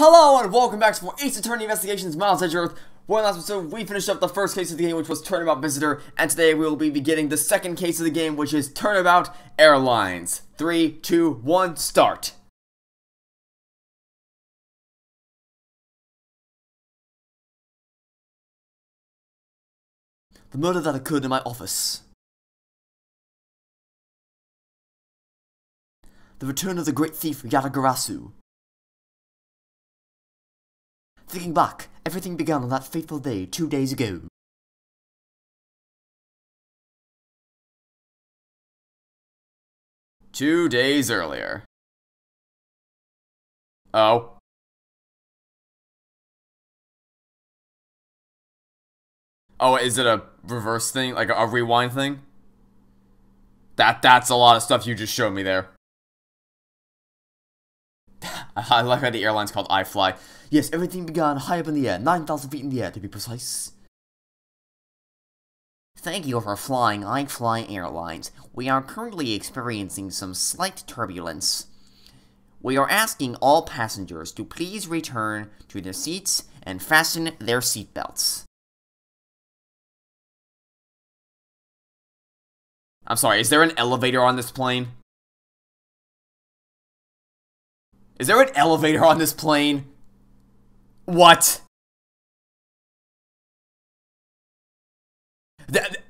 Hello and welcome back to more Ace Attorney Investigations. Miles Edgeworth. Well, last episode we finished up the first case of the game, which was Turnabout Visitor, and today we will be beginning the second case of the game, which is Turnabout Airlines. 3, 2, 1, start. The murder that occurred in my office. The return of the great thief Yatagarasu. Thinking back, everything began on that fateful day 2 days ago. Two days earlier. Oh. Oh, is it a reverse thing? Like a rewind thing? That's a lot of stuff you just showed me there. I like how the airline's called iFly. Yes, everything began high up in the air, 9,000 feet in the air to be precise. Thank you for flying iFly Airlines. We are currently experiencing some slight turbulence. We are asking all passengers to please return to their seats and fasten their seatbelts. I'm sorry, is there an elevator on this plane? Is there an elevator on this plane? What?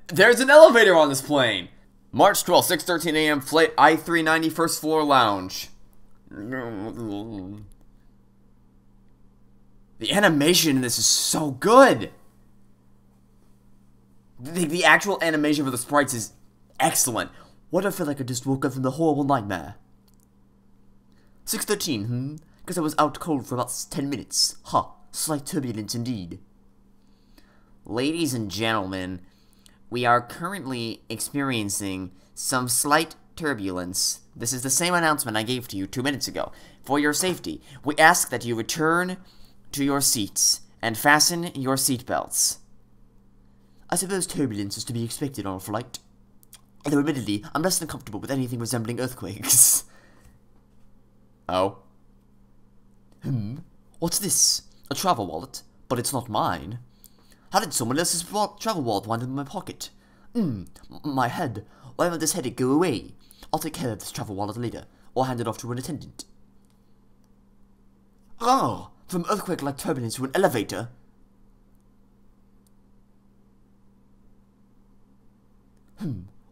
There's an elevator on this plane! March 12th, 6:13 a.m., flight I-390, first floor lounge. The animation in this is so good! The actual animation for the sprites is excellent. What if I feel like I just woke up from the horrible nightmare? 6:13, Because I was out cold for about 10 minutes. Slight turbulence indeed. Ladies and gentlemen, we are currently experiencing some slight turbulence. This is the same announcement I gave to you 2 minutes ago. For your safety, we ask that you return to your seats and fasten your seatbelts. I suppose turbulence is to be expected on a flight. Although admittedly, I'm less than comfortable with anything resembling earthquakes. Oh. What's this? A travel wallet? But it's not mine. How did someone else's travel wallet wind up in my pocket? My head. Why won't this headache go away? I'll take care of this travel wallet later, or hand it off to an attendant. Oh! From earthquake-like turbulence to an elevator?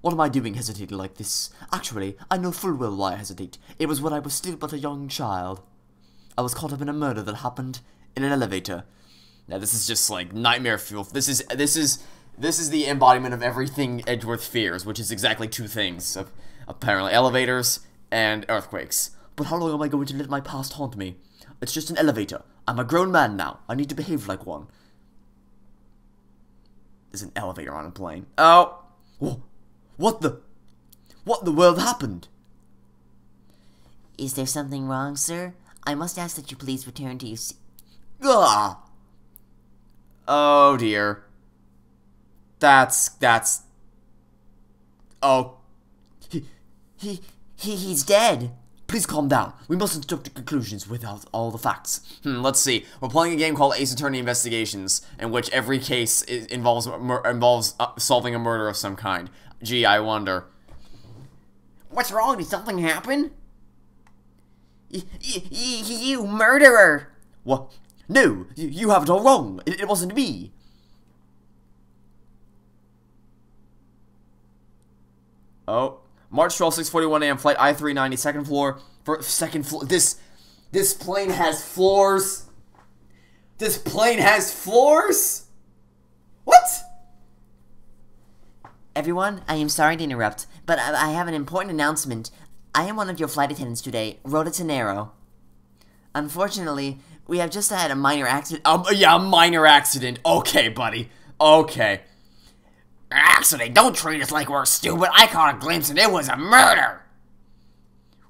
What am I doing hesitating like this? Actually, I know full well why I hesitate. It was when I was still but a young child. I was caught up in a murder that happened in an elevator. Now this is just like nightmare fuel. This is the embodiment of everything Edgeworth fears, which is exactly two things. Apparently elevators and earthquakes. But how long am I going to let my past haunt me? It's just an elevator. I'm a grown man now. I need to behave like one. There's an elevator on a plane. Oh! Whoa. What the world happened? Is there something wrong, sir? I must ask that you please return to your seat. Ah! Oh dear. That's. Oh. He's dead. Please calm down. We mustn't jump to conclusions without all the facts. Let's see. We're playing a game called Ace Attorney Investigations, in which every case involves solving a murder of some kind. Gee, I wonder. What's wrong? Did something happen? You murderer! What? No, you have it all wrong. It wasn't me. Oh. March 12th, 6:41 a.m. Flight I-390, second floor. Second floor. This plane has floors. This plane has floors? What? Everyone, I am sorry to interrupt, but I have an important announcement. I am one of your flight attendants today, Rhoda Tenero. Unfortunately, we have just had a minor accident. Yeah, a minor accident. Okay, buddy. Okay. Accident? Don't treat us like we're stupid. I caught a glimpse and it was a murder.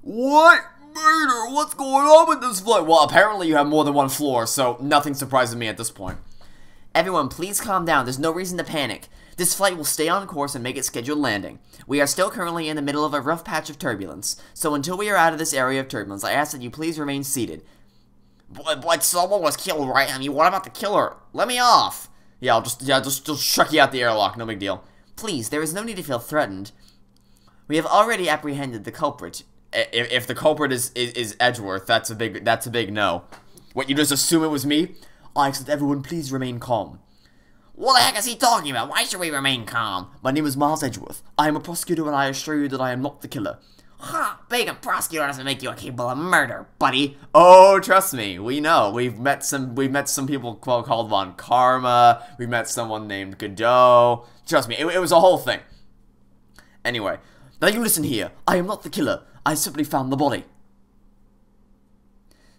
What? Murder? What's going on with this flight? Well, apparently you have more than one floor, so nothing surprises me at this point. Everyone, please calm down. There's no reason to panic. This flight will stay on course and make its scheduled landing. We are still currently in the middle of a rough patch of turbulence, so until we are out of this area of turbulence, I ask that you please remain seated. But someone was killed, right? I mean, what about the killer? Let me off. Yeah, I'll just chuck you out the airlock. No big deal. Please, there is no need to feel threatened. We have already apprehended the culprit. If the culprit is Edgeworth, that's a big no. What, you just assume it was me? I ask that everyone please remain calm. What the heck is he talking about? Why should we remain calm? My name is Miles Edgeworth. I am a prosecutor and I assure you that I am not the killer. Ha! Being a prosecutor doesn't make you capable of murder, buddy. Oh, trust me, we know. We've met some people called Von Karma. We met someone named Godot. Trust me, it was a whole thing. Anyway, now you listen here. I am not the killer. I simply found the body.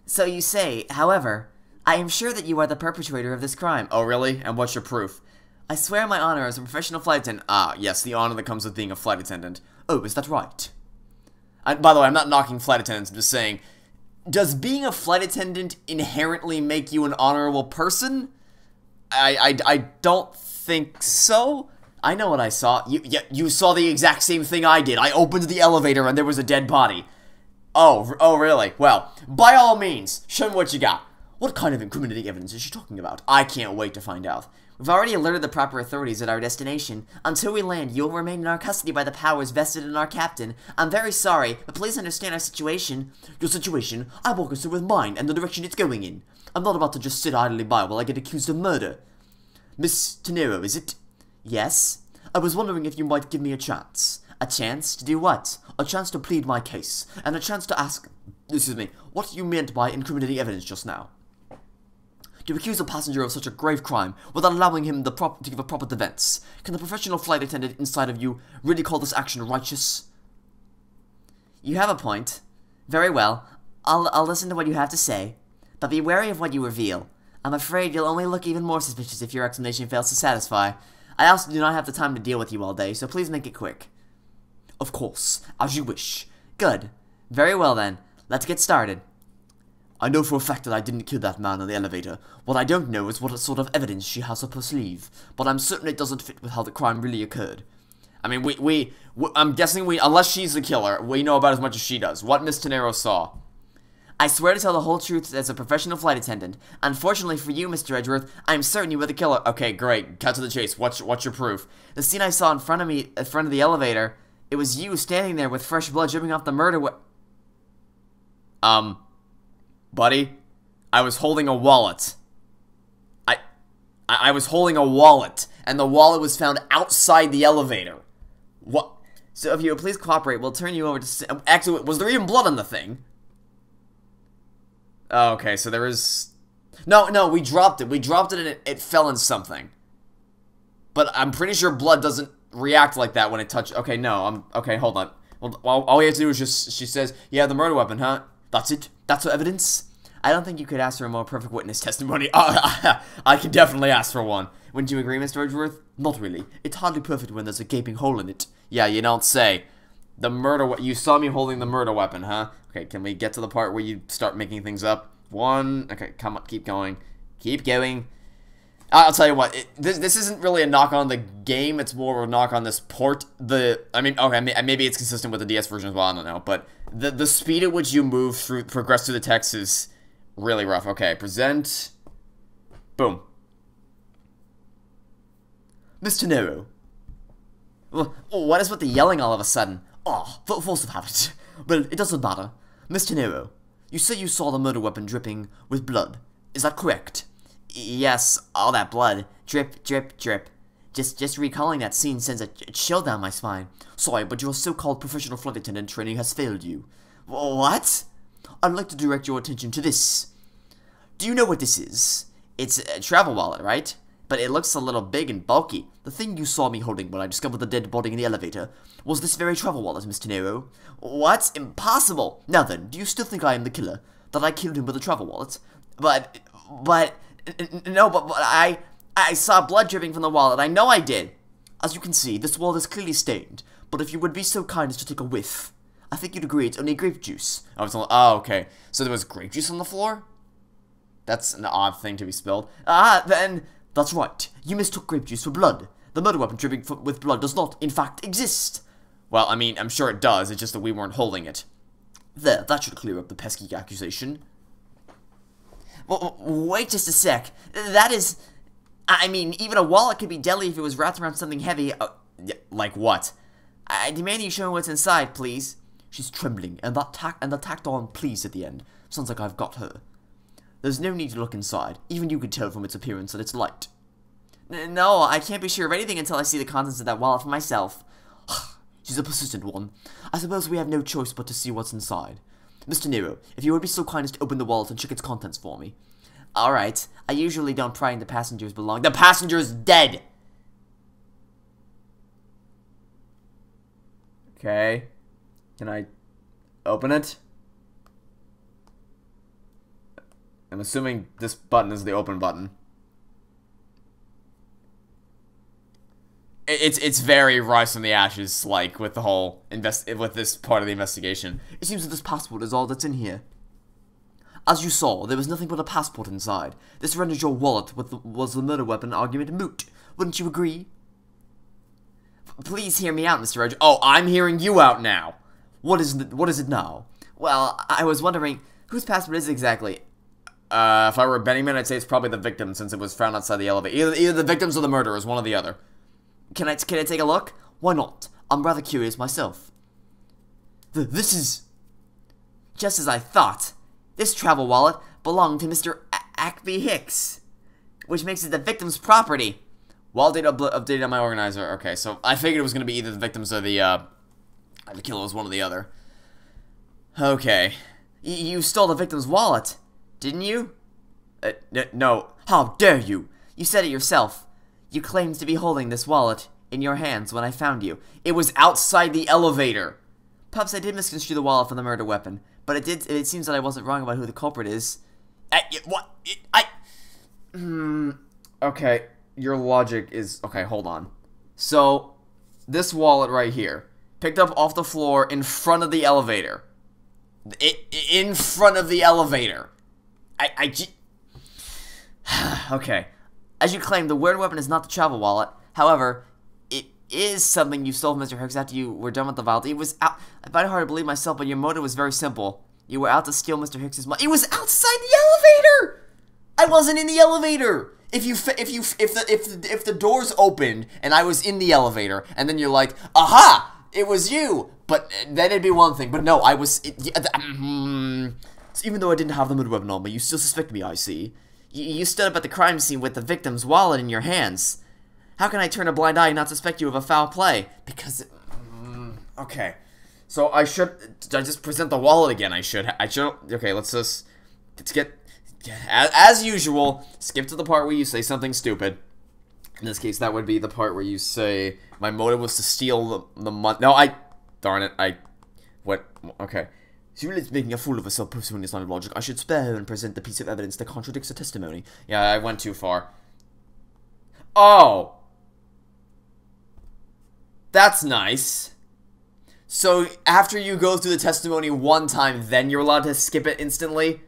So you say, however, I am sure that you are the perpetrator of this crime. Oh, really? And what's your proof? I swear my honor as a professional flight attendant. Ah, yes, the honor that comes with being a flight attendant. Oh, is that right? By the way, I'm not knocking flight attendants, I'm just saying, does being a flight attendant inherently make you an honorable person? I don't think so. I know what I saw. You saw the exact same thing I did. I opened the elevator and there was a dead body. Oh, really? Well, by all means, show me what you got. What kind of incriminating evidence is she talking about? I can't wait to find out. We've already alerted the proper authorities at our destination. Until we land, you'll remain in our custody by the powers vested in our captain. I'm very sorry, but please understand our situation. Your situation? I'm more concerned with mine and the direction it's going in. I'm not about to just sit idly by while I get accused of murder. Miss Tenero, is it? Yes? I was wondering if you might give me a chance. A chance to do what? A chance to plead my case, and a chance to ask, what you meant by incriminating evidence just now. To accuse a passenger of such a grave crime without allowing him to give a proper defense. Can the professional flight attendant inside of you really call this action righteous? You have a point. Very well. I'll listen to what you have to say, but be wary of what you reveal. I'm afraid you'll only look even more suspicious if your explanation fails to satisfy. I also do not have the time to deal with you all day, so please make it quick. Of course, as you wish. Good. Very well then. Let's get started. I know for a fact that I didn't kill that man in the elevator. What I don't know is what sort of evidence she has up her sleeve, but I'm certain it doesn't fit with how the crime really occurred. I mean, I'm guessing unless she's the killer, we know about as much as she does. What Miss Tenero saw. I swear to tell the whole truth as a professional flight attendant. Unfortunately for you, Mr. Edgeworth, I'm certain you were the killer. Okay, great. Cut to the chase. What's your proof? The scene I saw in front of the elevator, it was you standing there with fresh blood dripping off the murder Buddy, I was holding a wallet. I was holding a wallet, and the wallet was found outside the elevator. What? So if you would please cooperate, we'll turn you over to... Actually, was there even blood on the thing? Oh, okay, so there is... No, we dropped it. We dropped it and it fell in something. But I'm pretty sure blood doesn't react like that when it touches... Okay, no, okay, hold on. Well, all we have to do is just... She says, yeah, the murder weapon, huh? That's it? That's her evidence? I don't think you could ask for a more perfect witness testimony. I can definitely ask for one. Wouldn't you agree, Mr. Edgeworth? Not really. It's hardly perfect when there's a gaping hole in it. Yeah, you don't say. You saw me holding the murder weapon, huh? Okay, can we get to the part where you start making things up? Okay, come on, keep going. Keep going. I'll tell you what, this isn't really a knock on the game, it's more of a knock on this port. Maybe it's consistent with the DS version as well, I don't know, but the speed at which you progress through the text is really rough. Okay, present. Boom. Miss Tenero. What is with the yelling all of a sudden? Oh, force of habit. Well, it doesn't matter. Miss Tenero, you say you saw the murder weapon dripping with blood. Is that correct? Yes, all that blood. Drip, drip, drip. Just recalling that scene sends a chill down my spine. Sorry, but your so-called professional flight attendant training has failed you. What? I'd like to direct your attention to this. Do you know what this is? It's a travel wallet, right? But it looks a little big and bulky. The thing you saw me holding when I discovered the dead body in the elevator was this very travel wallet, Miss Tenero. What? Impossible! Now then, do you still think I am the killer? That I killed him with a travel wallet? But I saw blood dripping from the wallet. I know I did. As you can see, this wallet is clearly stained, but if you would be so kind as to take a whiff, I think you'd agree it's only grape juice. Oh, okay. So there was grape juice on the floor? That's an odd thing to be spilled. Then... That's right. You mistook grape juice for blood. The murder weapon dripping with blood does not, in fact, exist. Well, I mean, I'm sure it does. It's just that we weren't holding it. There, that should clear up the pesky accusation. Wait just a sec. That is... I mean, even a wallet could be deadly if it was wrapped around something heavy. Like what? I demand you show me what's inside, please. She's trembling, and the tacked on please at the end. Sounds like I've got her. There's no need to look inside. Even you can tell from its appearance that it's light. No, I can't be sure of anything until I see the contents of that wallet for myself. She's a persistent one. I suppose we have no choice but to see what's inside. Mr. Nero, if you would be so kind as to open the wallet and check its contents for me. Alright, I usually don't pry into passengers' belongings. The passenger's dead! Okay. Can I open it? I'm assuming this button is the open button. It's very rise from the ashes, like, with the whole with this part of the investigation. It seems that this passport is all that's in here. As you saw, there was nothing but a passport inside. This renders your wallet was the murder weapon argument moot. Wouldn't you agree? Please hear me out, Mr. Edgeworth. Oh, I'm hearing you out now. What is it now? Well, I was wondering, whose passport is it exactly? If I were a betting man, I'd say it's probably the victim, since it was found outside the elevator. Either the victims or the murderers, one or the other. Can I take a look? Why not? I'm rather curious myself. This is... Just as I thought. This travel wallet belonged to Mr. Ackby Hicks, which makes it the victim's property. Wallet data updated on my organizer. Okay, so I figured it was going to be either the victims or the killer was one or the other. Okay. You stole the victim's wallet, didn't you? No. How dare you? You said it yourself. You claimed to be holding this wallet in your hands when I found you. It was outside the elevator. Perhaps I did misconstrue the wallet for the murder weapon, but it seems that I wasn't wrong about who the culprit is. Okay, your logic is... Okay, hold on. So, this wallet right here, picked up off the floor in front of the elevator. In front of the elevator. Okay. As you claim, the murder weapon is not the travel wallet. However, it is something you stole from Mr. Hicks after you were done with the vault. It was out... I find it hard to believe myself, but your motive was very simple. You were out to steal Mr. Hicks's money. It was outside the elevator! I wasn't in the elevator! If the doors opened and I was in the elevator, and then you're like, aha! It was you! But then it'd be one thing. But no, I was... So even though I didn't have the murder weapon on me, you still suspect me, I see. You stood up at the crime scene with the victim's wallet in your hands. How can I turn a blind eye and not suspect you of a foul play? Because... okay. So I just present the wallet again? I should... Okay, let's get... As usual, skip to the part where you say something stupid. In this case, that would be the part where you say, my motive was to steal the money. No, darn it, what? Okay. She really is making a fool of herself pursuing this line of logic. I should spare her and present the piece of evidence that contradicts her testimony. Yeah, I went too far. Oh! That's nice. So, after you go through the testimony one time, then you're allowed to skip it instantly?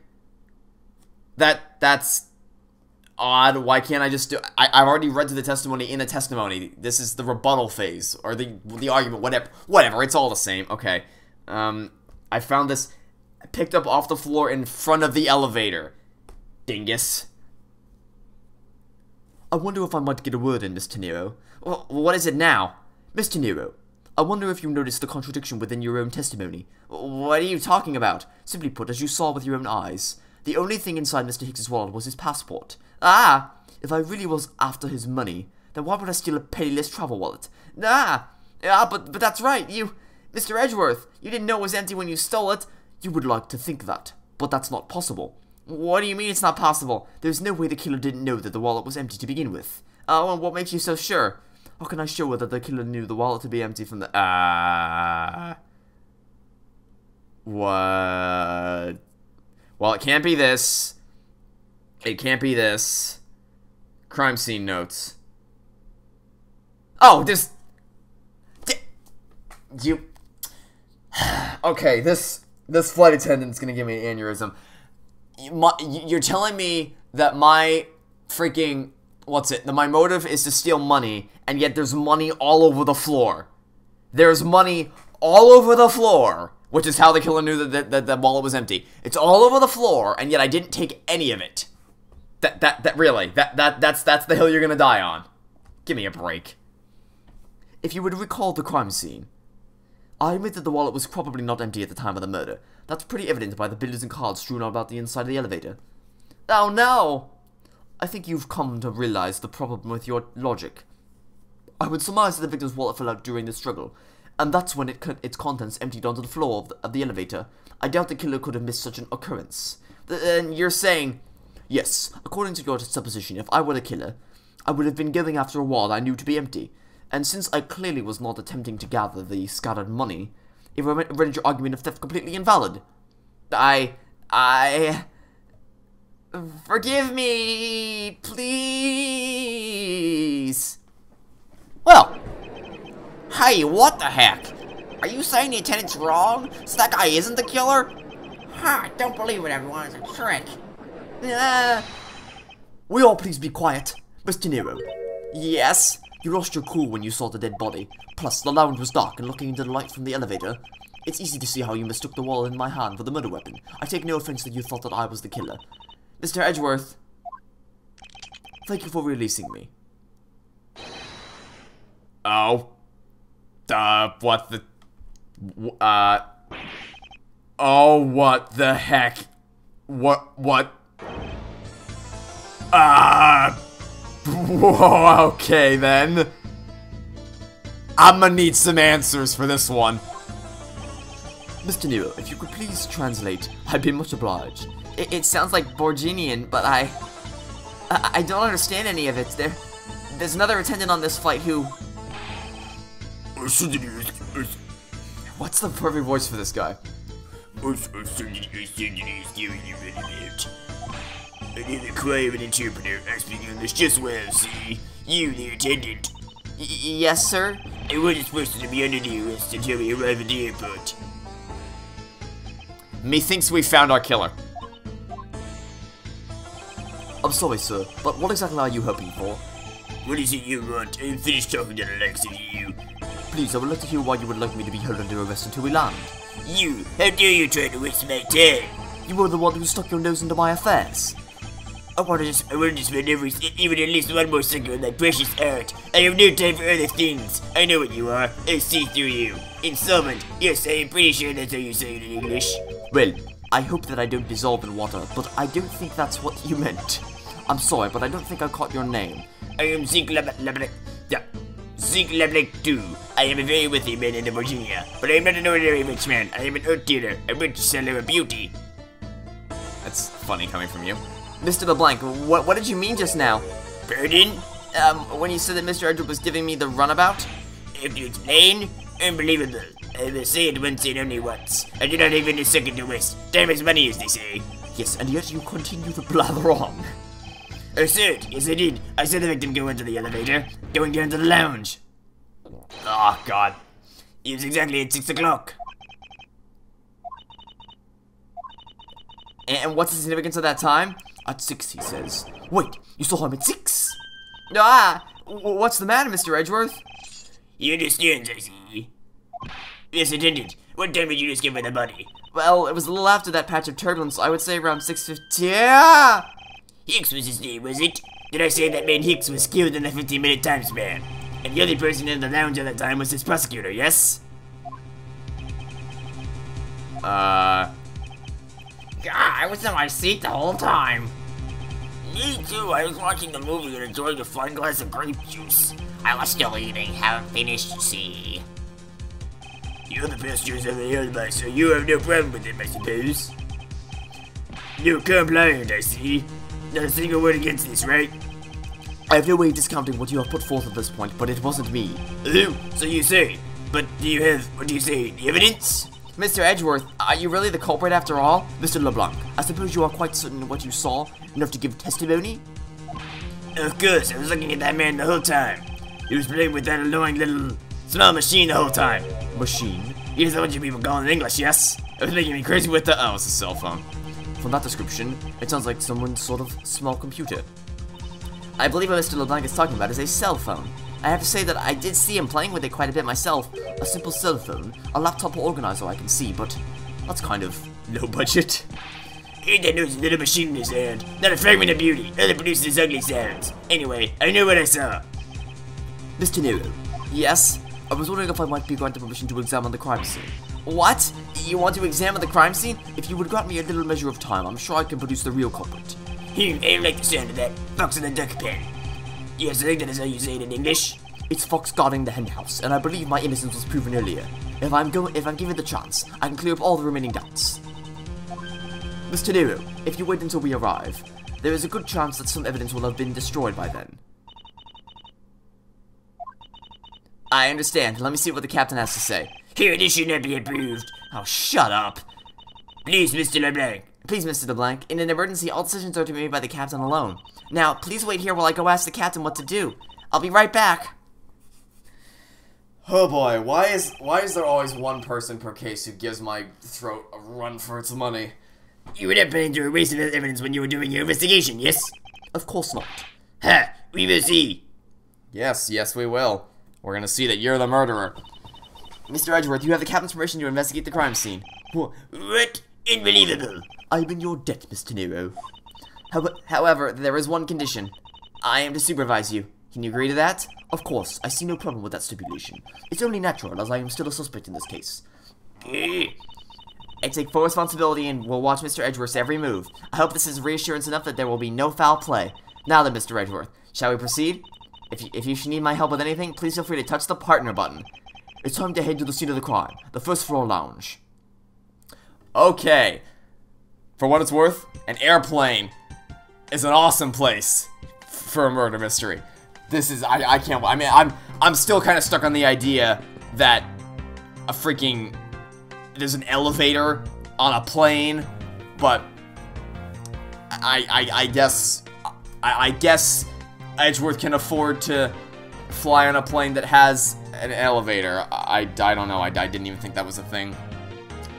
That's odd. Why can't I just do... I've already read through the testimony in the testimony. This is the rebuttal phase, or the argument, whatever, it's all the same. Okay. I found this picked up off the floor in front of the elevator. Dingus. I wonder if I might get a word in, Mr. Nero. Well, what is it now? Mr. Nero, I wonder if you noticed the contradiction within your own testimony. What are you talking about? Simply put, as you saw with your own eyes, the only thing inside Mr. Hicks's wallet was his passport. Ah! If I really was after his money, then why would I steal a penniless travel wallet? But that's right, Mr. Edgeworth, you didn't know it was empty when you stole it. You would like to think that, but that's not possible. What do you mean it's not possible? There's no way the killer didn't know that the wallet was empty to begin with. Oh, and what makes you so sure? How can I show her that the killer knew the wallet to be empty from the... What? Well, it can't be this. It can't be this. Crime scene notes. Oh, this... You... Okay, this flight attendant's gonna give me an aneurysm. You're telling me that my freaking... that my motive is to steal money, and yet there's money all over the floor. There's money all over the floor, which is how the killer knew that the wallet was empty. It's all over the floor, and yet I didn't take any of it. That's the hill you're gonna die on. Give me a break. If you would recall the crime scene, I admit that the wallet was probably not empty at the time of the murder. That's pretty evident by the bills and cards strewn about the inside of the elevator. Oh no! I think you've come to realize the problem with your logic. I would surmise that the victim's wallet fell out during the struggle, and that's when its contents emptied onto the floor of the elevator. I doubt the killer could have missed such an occurrence. Then you're saying... Yes, according to your supposition, if I were the killer, I would have been going after a wallet I knew to be empty, and since I clearly was not attempting to gather the scattered money, it rendered your argument of theft completely invalid. Forgive me, please. Well, hey, what the heck? Are you saying the attendant's wrong? So that guy isn't the killer? Ha, don't believe it, everyone. It's a trick. Will you all please be quiet? Mr. Nero, Yes? you lost your cool when you saw the dead body. Plus, the lounge was dark, and looking into the light from the elevator, it's easy to see how you mistook the wallet in my hand for the murder weapon. I take no offense that you thought that I was the killer. Mr. Edgeworth. Thank you for releasing me. Oh. What the... Oh, what the heck? What? Whoa, okay then. I'ma need some answers for this one. Mr. Nero, if you could please translate, I'd be much obliged. It sounds like Borginian, but I don't understand any of it. There's another attendant on this flight who... What's the perfect voice for this guy? I did the cry of an interpreter. I speak English just well, see? You, the attendant. Yes, sir? I wasn't supposed to be under the arrest until we arrive at the airport. Methinks we found our killer. I'm sorry, sir, but what exactly are you hoping for? What is it you want? I'm finished talking to the likes of you. Please, I would like to hear why you would like me to be held under arrest until we land. You! How dare you try to waste my time? You were the one who stuck your nose into my affairs. I wanted to spend even at least one more second on that precious art. I have no time for other things. I know what you are. I see through you. Insolvent. Yes, I am pretty sure that's how you say it in English. Well, I hope that I don't dissolve in water, but I don't think that's what you meant. I'm sorry, but I don't think I caught your name. I am Zeke Leblick 2. I am a very wealthy man in Virginia, but I am not an ordinary rich man. I am an art dealer, a rich seller of beauty. That's funny coming from you. Mr. LeBlanc, what did you mean just now? Pardon? When you said that Mr. Edgeworth was giving me the runabout? If you explain, unbelievable. I will say it once and only once. I do not have any second to waste. Time is money, as they say. Yes, and yet you continue to blather on. Assert, yes I did. I saw the victim go into the elevator, going down to the lounge. Oh, God. It was exactly at 6 o'clock. And what's the significance of that time? At 6, he says. Wait, you saw him at 6? What's the matter, Mr. Edgeworth? You understand, I see. Yes, attendant. What time did you discover the body? Well, it was a little after that patch of turbulence. I would say around 6:50. Yeah! Hicks was his name, was it? Did I say that man Hicks was killed in the 15-minute time span? And the only person in the lounge at that time was his prosecutor, yes? God, I was in my seat the whole time. Me too, I was watching the movie and enjoying a fine glass of grape juice. I was still eating, haven't finished, see. You're the passengers of the alibi, so you have no problem with it, I suppose. No compliant, I see. Not a single word against this, right? I have no way of discounting what you have put forth at this point, but it wasn't me. Oh, so you say. But do you have, what do you say, the evidence? Mr. Edgeworth, are you really the culprit after all? Mr. LeBlanc, I suppose you are quite certain of what you saw, enough to give testimony? Of course, I was looking at that man the whole time. He was playing with that annoying little small machine the whole time. Machine? Here's what you people call in English, yes? It was making me crazy with the— oh, it's a cell phone. From that description, it sounds like someone's sort of small computer. I believe what Mr. LeBlanc is talking about is a cell phone. I have to say that I did see him playing with it quite a bit myself. A simple cell phone, a laptop organizer I can see, but that's kind of low budget. Ain't that knows a little machine in his hand? Not a fragment of beauty, none that produces ugly sounds. Anyway, I know what I saw. Mr. Nero. Yes? I was wondering if I might be granted permission to examine the crime scene. What? You want to examine the crime scene? If you would grant me a little measure of time, I'm sure I can produce the real culprit. I don't like the sound of that. Fox in the duck pen. Yes, I think that is how you say it in English. It's Fox guarding the hen house, and I believe my innocence was proven earlier. If I'm given the chance, I can clear up all the remaining doubts. Mr. Nero, if you wait until we arrive, there is a good chance that some evidence will have been destroyed by then. I understand. Let me see what the captain has to say. Here, this should not be approved. Oh, shut up. Please, Mr. LeBlanc. Please, Mr. LeBlanc, in an emergency, all decisions are to be made by the captain alone. Now, please wait here while I go ask the captain what to do. I'll be right back. Oh boy, why is there always one person per case who gives my throat a run for its money? You were not planning to erase the evidence when you were doing your investigation, yes? Of course not. Ha! We will see. Yes, we will. We're gonna see that you're the murderer. Mr. Edgeworth, you have the captain's permission to investigate the crime scene. What? Unbelievable. I'm in your debt, Mr. Nero. However, there is one condition. I am to supervise you. Can you agree to that? Of course, I see no problem with that stipulation. It's only natural, as I am still a suspect in this case. I take full responsibility and will watch Mr. Edgeworth's every move. I hope this is reassurance enough that there will be no foul play. Now then, Mr. Edgeworth, shall we proceed? If you should need my help with anything, please feel free to touch the partner button. It's time to head to the scene of the crime, the first floor lounge. Okay. For what it's worth, an airplane is an awesome place for a murder mystery. This is, I can't, I mean, I'm still kind of stuck on the idea that there's an elevator on a plane, but I guess Edgeworth can afford to fly on a plane that has an elevator. I don't know, I didn't even think that was a thing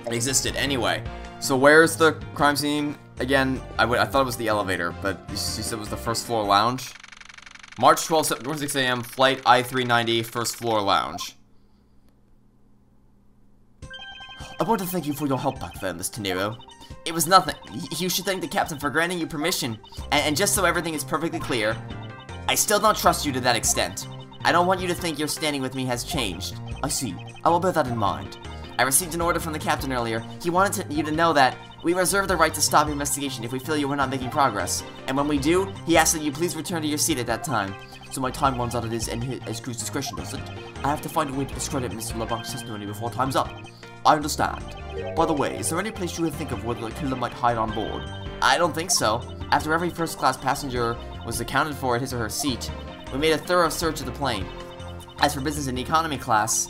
that existed. Anyway, so where's the crime scene? Again, I thought it was the elevator, but you said it was the first floor lounge? March 12th, 6 a.m., flight I-390, first floor lounge. I want to thank you for your help back there, Mr. Nero. It was nothing. You should thank the captain for granting you permission. And just so everything is perfectly clear, I still don't trust you to that extent. I don't want you to think your standing with me has changed. I see. I will bear that in mind. I received an order from the captain earlier. He wanted you to know that we reserve the right to stop your investigation if we feel you were not making progress. And when we do, he asks that you please return to your seat at that time. So my time runs out at his crew's discretion, does it? I have to find a way to discredit Mr. LeBlanc's testimony before time's up. I understand. By the way, is there any place you would think of where the killer might hide on board? I don't think so. After every first-class passenger was accounted for at his or her seat, we made a thorough search of the plane. As for business and economy class,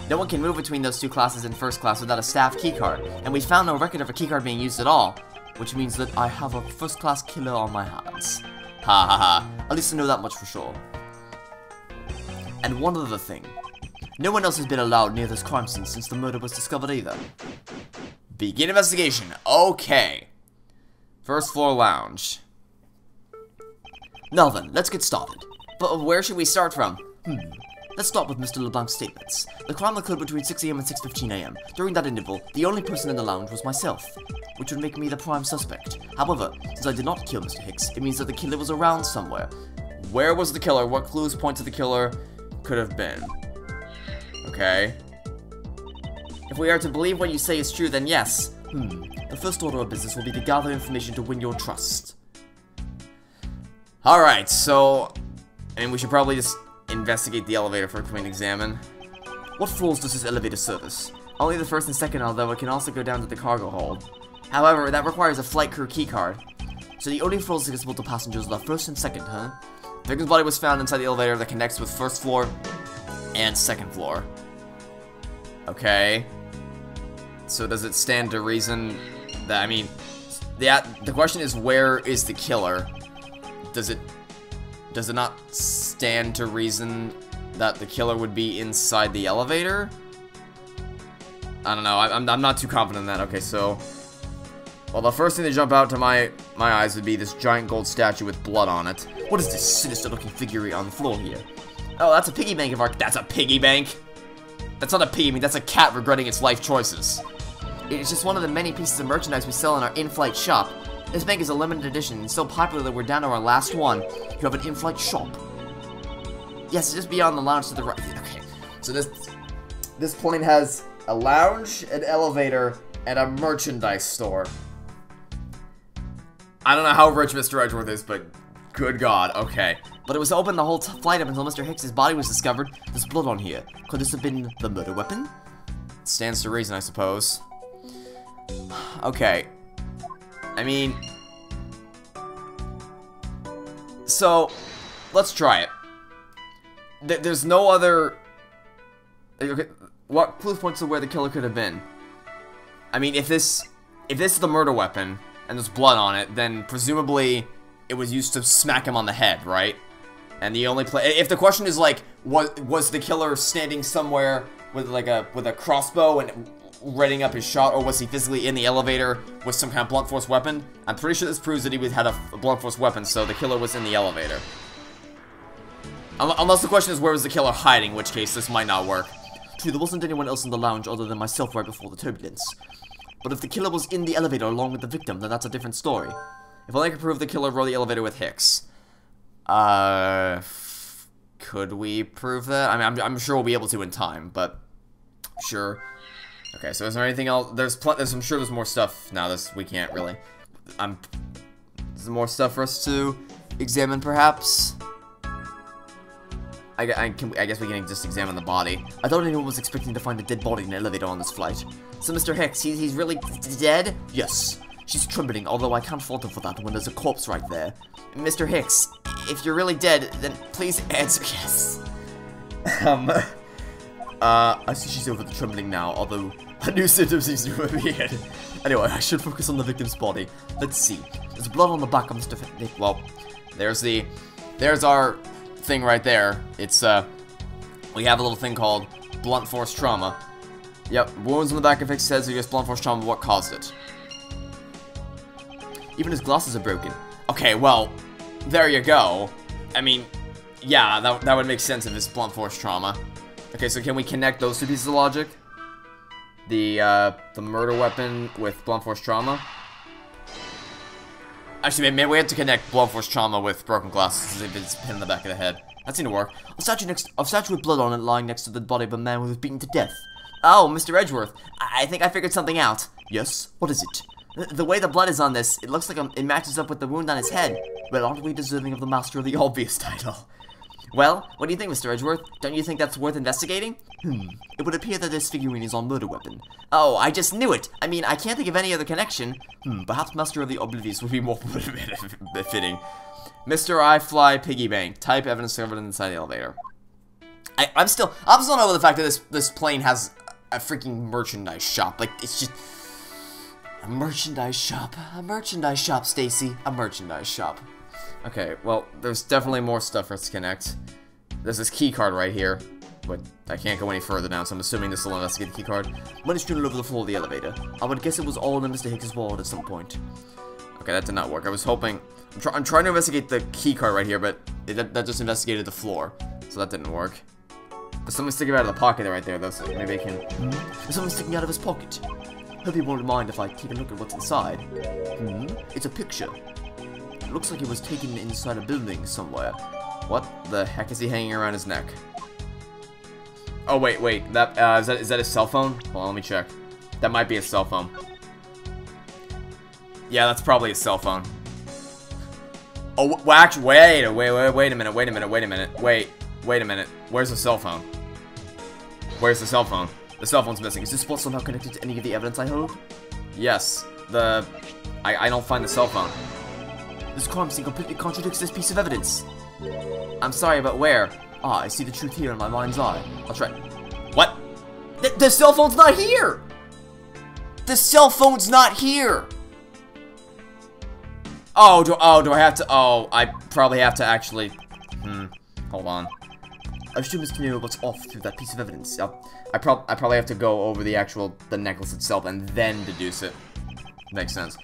no one can move between those two classes in first class without a staff keycard, and we found no record of a keycard being used at all. Which means that I have a first-class killer on my hands. Ha ha ha. At least I know that much for sure. And one other thing. No one else has been allowed near this crime scene since the murder was discovered either. Begin investigation. Okay. First floor lounge. Now then, let's get started. But where should we start from? Let's start with Mr. LeBlanc's statements. The crime occurred between 6 a.m. and 6:15 a.m. During that interval, the only person in the lounge was myself, which would make me the prime suspect. However, since I did not kill Mr. Hicks, it means that the killer was around somewhere. Where was the killer? What clues point to the killer could have been? Okay. If we are to believe what you say is true, then yes. The first order of business will be to gather information to win your trust. Alright, so... and we should probably just investigate the elevator first and examine. What floors does this elevator service? Only the first and second, although it can also go down to the cargo hold. However, that requires a flight crew keycard. So the only floors accessible to passengers are the first and second, huh? The victim's body was found inside the elevator that connects with first floor and second floor. Okay. So does it stand to reason that, I mean, the question is, where is the killer? Does it not stand to reason that the killer would be inside the elevator? I don't know, I'm not too confident in that. Okay, so... well, the first thing to jump out to my eyes would be this giant gold statue with blood on it. What is this sinister-looking figure on the floor here? Oh, that's a piggy bank of our... That's a piggy bank? That's not a piggy bank, that's a cat regretting its life choices. It's just one of the many pieces of merchandise we sell in our in-flight shop. This bank is a limited edition and so popular that we're down to our last one. You have an in-flight shop. Yes, it's just beyond the lounge to the right. Okay, so this plane has a lounge, an elevator, and a merchandise store. I don't know how rich Mr. Edgeworth is, but good God, okay. But it was open the whole flight up until Mr. Hicks's body was discovered. There's blood on here. Could this have been the murder weapon? Stands to reason, I suppose. Okay. I mean... So, let's try it. There's no other... Okay, what clues point to where the killer could have been? I mean, if this is the murder weapon, and there's blood on it, then presumably it was used to smack him on the head, right? And the only if the question is like, was the killer standing somewhere with like with a crossbow and readying up his shot, or was he physically in the elevator with some kind of blunt force weapon? I'm pretty sure this proves that he had a blunt force weapon, so the killer was in the elevator. Unless the question is where was the killer hiding, in which case this might not work. True, there wasn't anyone else in the lounge other than myself right before the turbulence. But if the killer was in the elevator along with the victim, then that's a different story. If only I could prove the killer rode the elevator with Hicks. Could we prove that? I mean, I'm sure we'll be able to in time, but sure. Okay, so is there anything else? I'm sure there's more stuff. No, we can't really. There's more stuff for us to examine, perhaps. I guess we can just examine the body. I thought anyone was expecting to find a dead body in an elevator on this flight. So Mr. Hicks, he's really dead? Yes. She's trembling, although I can't fault her for that when there's a corpse right there. Mr. Hicks, if you're really dead, then please answer yes. I see she's over the trembling now, although a new symptom seems to have appeared. Anyway, I should focus on the victim's body. Let's see. There's blood on the back of Mr. Hicks. Well, there's our thing right there. It's, we have a little thing called blunt force trauma. Yep, wounds on the back of Hicks' head suggests blunt force trauma. What caused it? Even his glasses are broken. Okay, well, there you go. I mean, yeah, that would make sense if it's blunt force trauma. Okay, so can we connect those two pieces of logic? The murder weapon with blunt force trauma? Actually, maybe we have to connect blunt force trauma with broken glasses if it's pinned in the back of the head. That seemed to work. A statue with blood on it lying next to the body of a man who was beaten to death. Oh, Mr. Edgeworth, I think I figured something out. Yes? What is it? The way the blood is on this, it looks like it matches up with the wound on his head. Well, aren't we deserving of the Master of the Obvious title? Well, what do you think, Mr. Edgeworth? Don't you think that's worth investigating? It would appear that this figurine is on murder weapon. Oh, I just knew it! I mean, I can't think of any other connection. Perhaps Master of the Oblivious would be more fitting. Mr. I Fly Piggy Bank. Type evidence discovered inside the elevator. I'm still not over the fact that this plane has a freaking merchandise shop. Like, it's just... A merchandise shop, Stacy. A merchandise shop. Okay, well, there's definitely more stuff for us to connect. There's this key card right here, but I can't go any further down, so I'm assuming this will investigate the key card. Money strewn all over the floor of the elevator. I would guess it was all in Mr. Hicks' wallet at some point. Okay, that did not work. I was hoping... I'm trying to investigate the key card right here, but that just investigated the floor, so that didn't work. There's something sticking out of the pocket right there, though, so maybe I can... There's something sticking out of his pocket. Hope you won't mind if I take a look at what's inside. It's a picture. It looks like it was taken inside a building somewhere. What the heck is he hanging around his neck? Oh, wait. Is that his cell phone? Hold on, let me check. That might be his cell phone. Yeah, that's probably his cell phone. Oh, well, actually, wait a minute. Wait a minute. Where's the cell phone? Where's the cell phone? The cell phone's missing. Is this spot somehow connected to any of the evidence I hold? Yes. I don't find the cell phone. This crime scene completely contradicts this piece of evidence. I'm sorry, but where? Ah, I see the truth here in my mind's eye. I'll try. What? The cell phone's not here! The cell phone's not here! Oh, do I have to? Oh, I probably have to actually... Hold on. I assume Mr. Nero what's off through that piece of evidence. I probably have to go over the necklace itself and then deduce it. Makes sense.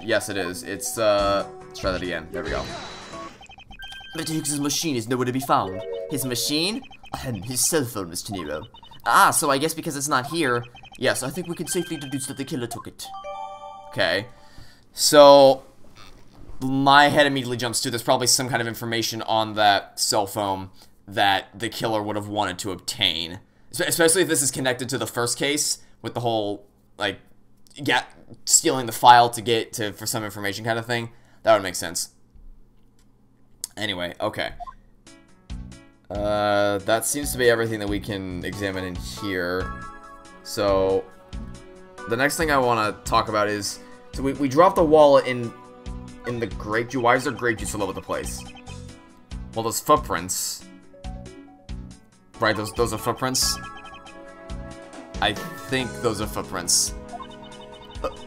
Yes, it is. It's, let's try that again. There we go. Mr. Hicks' machine is nowhere to be found. His machine? His cell phone, Mr. Nero. Ah, so I guess because it's not here, yes, I think we can safely deduce that the killer took it. Okay. So, my head immediately jumps to there's probably some kind of information on that cell phone that the killer would have wanted to obtain. Especially if this is connected to the first case with the whole, like, stealing the file to get to for some information kind of thing. That would make sense. Anyway, okay. That seems to be everything that we can examine in here. So, the next thing I want to talk about is, so we dropped the wallet in the grape juice. Why is there grape juice all over the place? Well, those footprints. Right, those are footprints? I think those are footprints.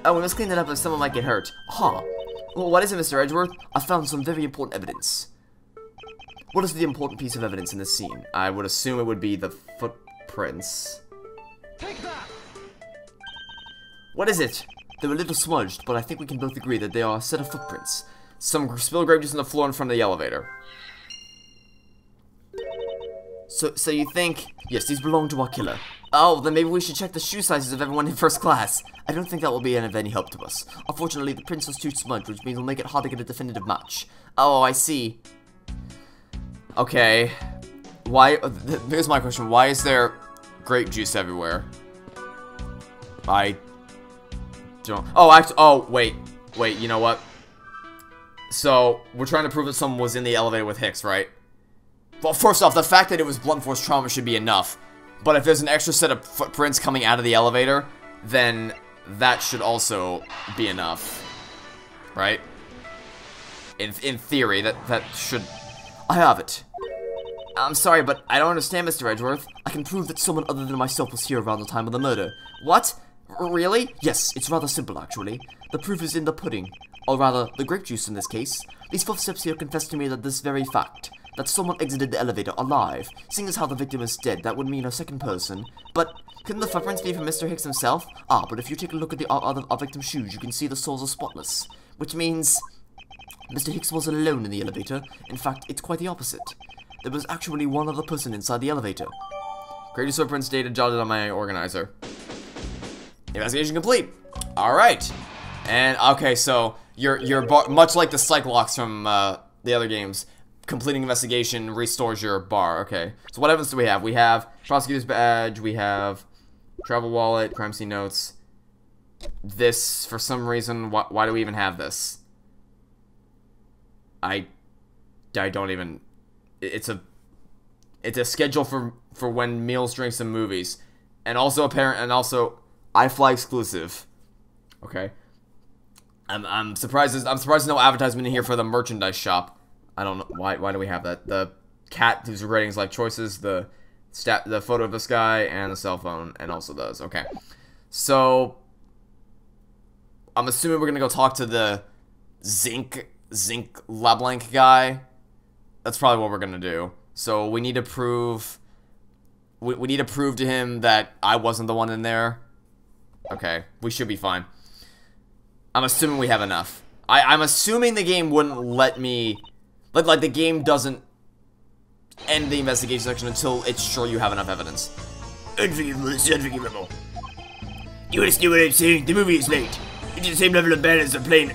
Oh, we must clean it up if someone might get hurt. Huh. Well, what is it, Mr. Edgeworth? I found some very important evidence. What is the important piece of evidence in this scene? I would assume it would be the footprints. Take that! What is it? They're a little smudged, but I think we can both agree that they are a set of footprints. Some spilled grape juice on the floor in front of the elevator. So you think... Yes, these belong to our killer. Oh, then maybe we should check the shoe sizes of everyone in first class. I don't think that will be of any help to us. Unfortunately, the prints are too smudged, which means it'll make it hard to get a definitive match. Oh, I see. Okay. Why... Here's my question. Why is there grape juice everywhere? I don't... Oh, wait, you know what? So, we're trying to prove that someone was in the elevator with Hicks, right? Well, first off, the fact that it was blunt force trauma should be enough. But if there's an extra set of footprints coming out of the elevator, then that should also be enough. Right? In theory, that should... I have it. I'm sorry, but I don't understand, Mr. Edgeworth. I can prove that someone other than myself was here around the time of the murder. What? Really? Yes, it's rather simple, actually. The proof is in the pudding. Or rather, the grape juice in this case. These footsteps here confess to me that this very fact, that someone exited the elevator alive. Seeing as how the victim is dead, that would mean a second person. But couldn't the footprints be from Mr. Hicks himself? Ah, but if you take a look at the our victim's shoes, you can see the soles are spotless. Which means Mr. Hicks wasn't alone in the elevator. In fact, it's quite the opposite. There was actually one other person inside the elevator. Greatest footprints data jotted on my organizer. Investigation complete. Alright. And, okay, so, you're much like the psych locks from, the other games. Completing investigation restores your bar. Okay. So what evidence do we have? We have prosecutor's badge. We have travel wallet, crime scene notes. This, for some reason, why do we even have this? I don't even... It's a schedule for when meals, drinks, and movies. And also iFly exclusive. Okay. I'm surprised there's no advertisement in here for the merchandise shop. I don't know why do we have that? The cat whose ratings life choices, the photo of this guy, and the cell phone, and also those. Okay, so I'm assuming we're gonna go talk to the Zinc LeBlanc guy. That's probably what we're gonna do. So we need to prove we need to prove to him that I wasn't the one in there. Okay, we should be fine. I'm assuming we have enough. I'm assuming the game wouldn't let me. Like, the game doesn't end the investigation section until it's sure you have enough evidence. Unforgivable, it's unforgivable. You understand what I'm saying? The movie is late. It's the same level of bad as the plane.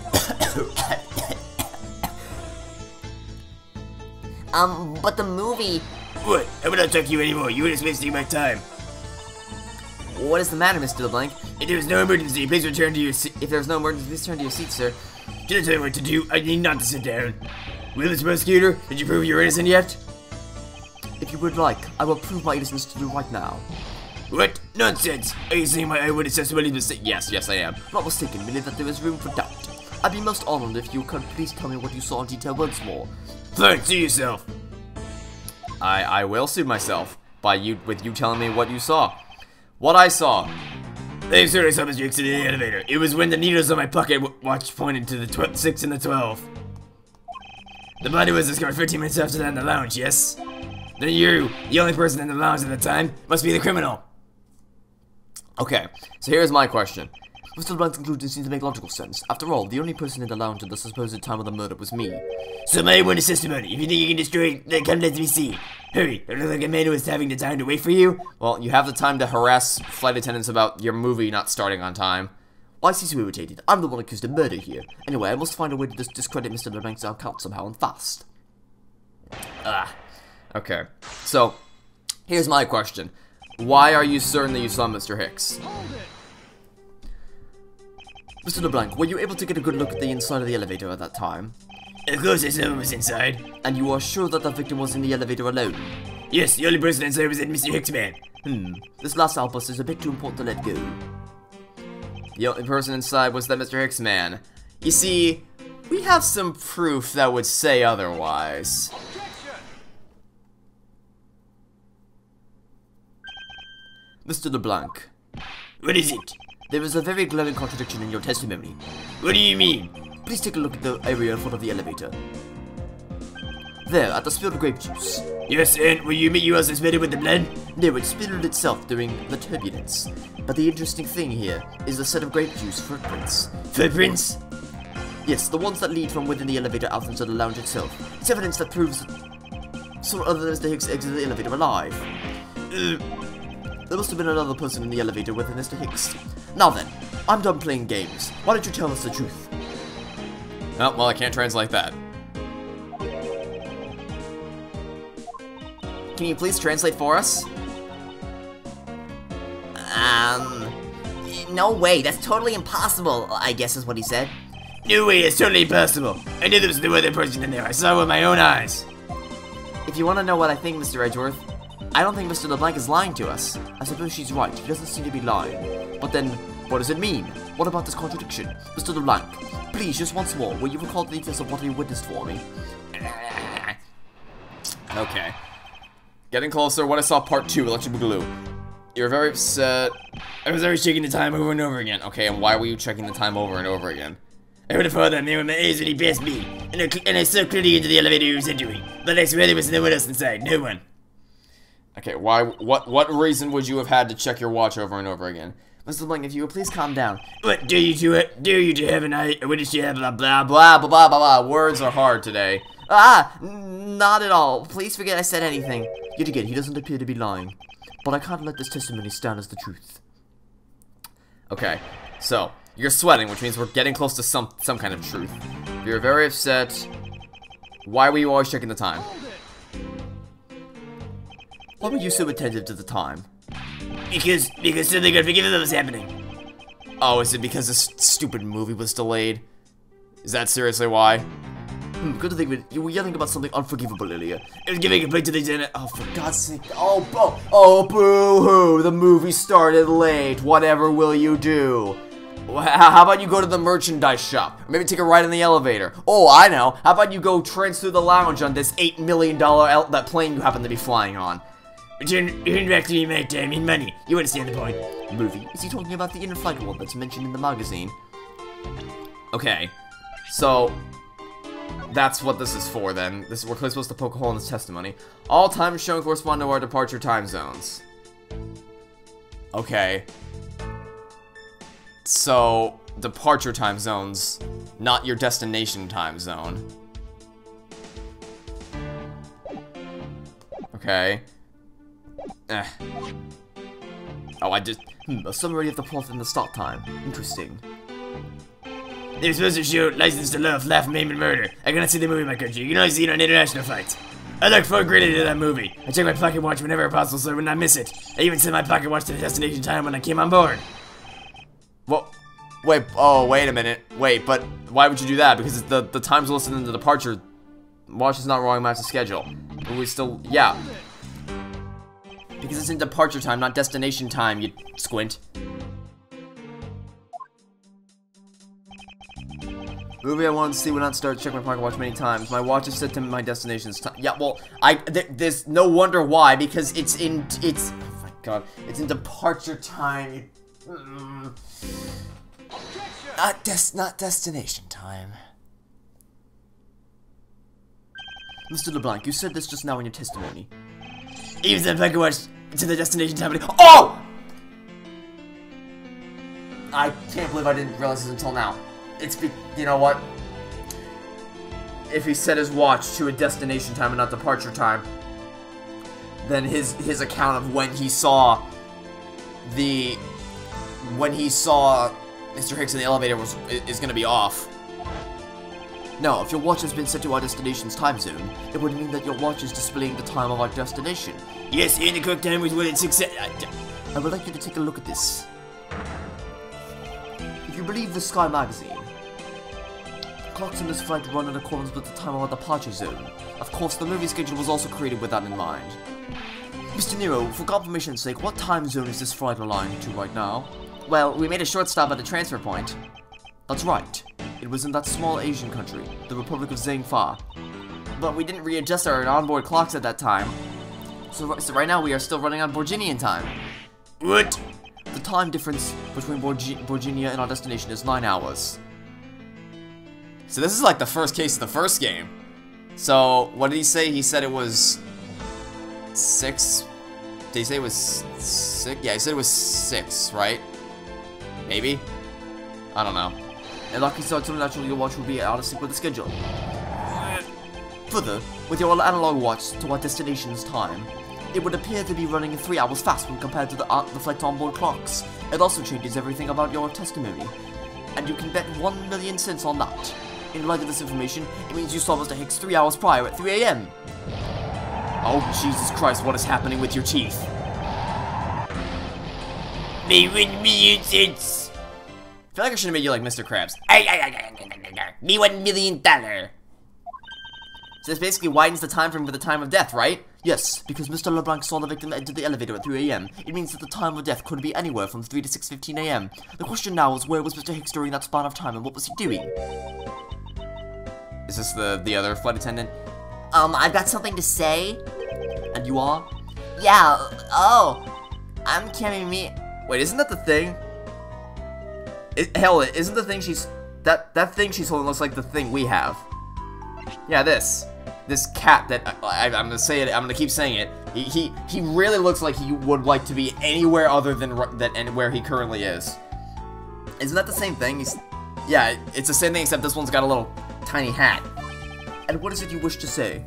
But the movie... What? I will not talk to you anymore. You are just wasting my time. What is the matter, Mr. LeBlanc? If there is no emergency, please return to your seat. If there's no emergency, please return to your seat, sir. Did I tell you what to do? I need not to sit down. Will this prosecutor? Did you prove you're innocent yet? If you would like, I will prove my innocence to you right now. What? Nonsense! Are you saying my eyewitness testimony is mistake? Yes, I am. Not mistaken, merely that there is room for doubt. I'd be most honored if you could please tell me what you saw in detail once more. Fine, see yourself. I will suit myself with you telling me what you saw. What I saw. They certainly saw Mr. Hicks in the elevator. It was when the needles on my pocket watch pointed to the 6 and the 12. The body was discovered 15 minutes after that in the lounge, yes? Then you, the only person in the lounge at the time, must be the criminal. Okay, so here's my question. Mr. LeBlanc's conclusion seems to make logical sense. After all, the only person in the lounge at the supposed time of the murder was me. So my witness testimony. If you think you can destroy it, then come let me see. Hurry, I look like a man who is having the time to wait for you. Well, you have the time to harass flight attendants about your movie not starting on time. I seem so irritated. I'm the one accused of murder here. Anyway, I must find a way to discredit Mr. LeBlanc's account somehow and fast. Okay. So, here's my question. Why are you certain that you saw Mr. Hicks? Mr. LeBlanc, were you able to get a good look at the inside of the elevator at that time? Of course I saw who was inside. And you are sure that the victim was in the elevator alone? Yes, the only person inside was that Mr. Hicks man. This last outburst is a bit too important to let go. The only person inside was that Mr. Hicks man. You see, we have some proof that would say otherwise. Mr. LeBlanc, What is it? there is a very glaring contradiction in your testimony. What do you mean? Please take a look at the area in front of the elevator. There, at the spilled grape juice. Yes, and will you meet you also spilled it with the blood? No, it spilled itself during the turbulence. But the interesting thing here is the set of grape juice footprints. Footprints? Yes, the ones that lead from within the elevator out into the lounge itself. It's evidence that proves that someone other than Mr. Hicks exited the elevator alive. There must have been another person in the elevator with Mr. Hicks. Now then, I'm done playing games. Why don't you tell us the truth? Oh, well, I can't translate that. Can you please translate for us? No way, that's totally impossible, I guess is what he said. No way, it's totally impossible. I knew there was no other person in there. I saw it with my own eyes. If you want to know what I think, Mr. Edgeworth, I don't think Mr. LeBlanc is lying to us. I suppose she's right, he doesn't seem to be lying. But then, what does it mean? What about this contradiction? Mr. LeBlanc, please, just once more, will you recall the details of what you witnessed for me? Okay. Getting closer, when I saw part 2, Electric Boogaloo. You were very upset. I was always checking the time over and over again. Okay, and why were you checking the time over and over again? I would have thought that man with my eyes when he passed me, and I saw clearly into the elevator he was entering. But I swear there was no one else inside, no one. Okay, why, what reason would you have had to check your watch over and over again? Mr. LeBlanc, if you would please calm down. What, dare you to have an eye, what did you have, blah, blah, Blah, blah, blah, blah, blah. Words are hard today. Not at all. Please forget I said anything. Yet again, he doesn't appear to be lying. But I can't let this testimony stand as the truth. Okay, so, you're sweating, which means we're getting close to some kind of truth. You're very upset. Why were you always checking the time? Why were you so attentive to the time? Because something unforgivable was happening. Oh, is it because this stupid movie was delayed? Is that seriously why? Good to think of it. You were yelling about something unforgivable earlier. I was giving a plate to the Janet. Oh, for God's sake. Oh, boo-hoo. The movie started late. Whatever will you do? How about you go to the merchandise shop? Maybe take a ride in the elevator. Oh, I know. How about you go trance through the lounge on this $8 million that plane you happen to be flying on? Return back to me, mate. I mean money. You understand the point. Movie? Is he talking about the in-flight one that's mentioned in the magazine? Okay, so that's what this is for then. We're clearly supposed to poke a hole in this testimony. All times shown correspond to our departure time zones. Okay. So, departure time zones, not your destination time zone. Okay. Oh, A summary of the plot and the start time. Interesting. They're supposed to show License to Love, Laugh, Maim, and Murder. I cannot see the movie in my country. You can only see it on international flights. I look forward greatly to that movie. I check my pocket watch whenever possible so I would not miss it. I even set my pocket watch to the destination time when I came on board. Well, wait a minute. Wait, but why would you do that? Because the times listed in the departure watch is not wrong match the schedule. But we still, yeah. Because it's in departure time, not destination time, you squint. Movie I wanted to see when I started checking my pocket watch many times. My watch is set to my destination's time. Yeah, well, there's no wonder why, because oh my god, it's in departure time. Not destination time. Mr. LeBlanc, you said this just now in your testimony. Even the pocket watch to the destination time. Oh! I can't believe I didn't realize this until now. You know what? If he set his watch to a destination time and not departure time, then his account of when he saw Mr. Hicks in the elevator is gonna be off. Now, if your watch has been set to our destination's time zone, it would mean that your watch is displaying the time of our destination. Yes, and the correct time was within 6 seconds. I would like you to take a look at this. If you believe the Sky magazine, clocks in this flight run in accordance with the time of our departure zone. Of course, the movie schedule was also created with that in mind. Mr. Nero, for confirmation's sake, what time zone is this flight aligned to right now? Well, we made a short stop at the transfer point. That's right. It was in that small Asian country, the Republic of Zhangfa. But we didn't readjust our onboard clocks at that time. So right now we are still running on Borginian time. What? The time difference between Borginia and our destination is 9 hours. So this is like the first case of the first game. So, what did he say? He said it was 6. Did he say it was 6? Yeah, he said it was 6, right? Maybe? I don't know. And lucky so naturally your watch will be out of sync with the schedule. Further, with your analog watch to our destination's time, it would appear to be running 3 hours fast when compared to the flight onboard clocks. It also changes everything about your testimony, and you can bet 1,000,000 cents on that. In light of this information, it means you saw Mr. Hicks 3 hours prior at 3 AM. Oh, Jesus Christ, what is happening with your teeth? Me 1,000,000 cents. I feel like I should have made you like Mr. Krabs. Me $1,000,000. So this basically widens the time frame for the time of death, right? Yes, because Mr. LeBlanc saw the victim enter the elevator at 3 AM. It means that the time of death could be anywhere from 3 to 6:15 AM. The question now is, where was Mr. Hicks during that span of time and what was he doing? Is this the other flight attendant? I've got something to say. And you are? Yeah, I'm Cammy. Wait, isn't that the thing? Hell, isn't the thing she's... That thing she's holding looks like the thing we have. Yeah, this cat that... I'm gonna say it, I'm gonna keep saying it. He really looks like he would like to be anywhere other than where he currently is. Isn't that the same thing? Yeah, it's the same thing except this one's got a little tiny hat. And what is it you wish to say?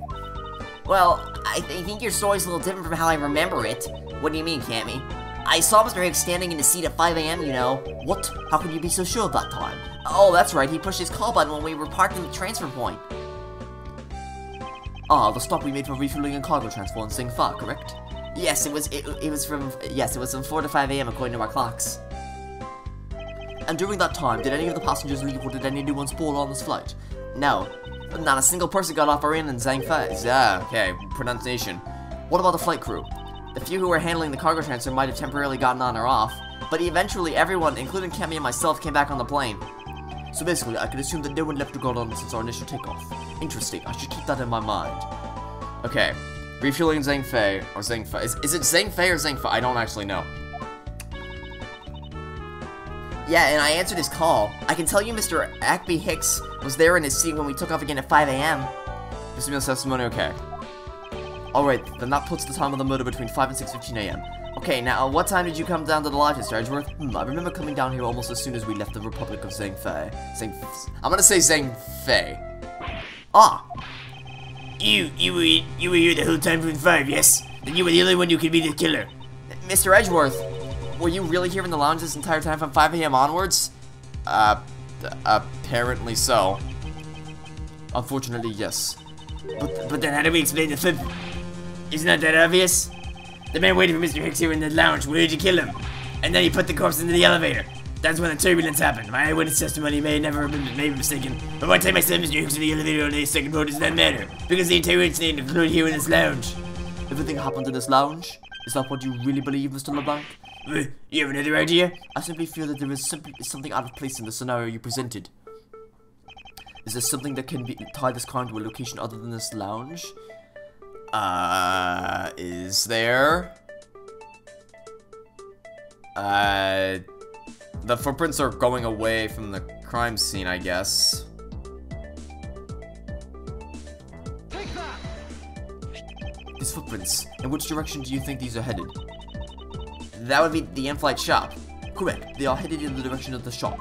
Well, I think your story's a little different from how I remember it. What do you mean, Cammy? I saw Mr. Hicks standing in his seat at 5 AM, you know. What? How can you be so sure of that time? Oh, that's right, he pushed his call button when we were parked in the transfer point. Ah, the stop we made for refueling and cargo transfer in Zhangfa, correct? Yes, it was from 4 to 5 AM according to our clocks. And during that time, did any of the passengers leave or did any new ones board on this flight? No, not a single person got off or in Zhangfa. Yeah, okay, pronunciation. What about the flight crew? The few who were handling the cargo transfer might have temporarily gotten on or off, but eventually everyone, including Cammy and myself, came back on the plane. So basically, I can assume that no one left to go on since our initial takeoff. Interesting, I should keep that in my mind. Okay, refueling Zhangfei, or Zhangfa. Is it Zhangfei or Zhangfa? I don't actually know. Yeah, and I answered his call. I can tell you Mr. Ackby Hicks was there in his seat when we took off again at 5 AM. Mr. Mills' testimony, okay. Alright, then that puts the time of the murder between 5 and 6:15 AM. Okay, now what time did you come down to the lodge, Mr. Edgeworth? I remember coming down here almost as soon as we left the Republic of Zhangfei. I'm gonna say Zhangfei. Ah! You were here the whole time from 5, yes? Then you were the only one who could be the killer. Mr. Edgeworth, were you really here in the lounge this entire time from 5 AM onwards? Apparently so. Unfortunately, yes. But then how do we explain the flip? Isn't that obvious? The man waited for Mr. Hicks here in the lounge, waited to kill him. And then he put the corpse into the elevator. That's when the turbulence happened. My eyewitness testimony may be mistaken, but one time I saw Mr. Hicks in the elevator on the second floor does not matter, because the entire incident occurred here in this lounge. Everything happened in this lounge? Is that what you really believe, Mr. LeBlanc? You have another idea? I simply feel that there is simply something out of place in the scenario you presented. Is there something that can tie this crime to a location other than this lounge? Is there? The footprints are going away from the crime scene, I guess. These footprints, in which direction do you think these are headed? That would be the in-flight shop. Correct, they are headed in the direction of the shop.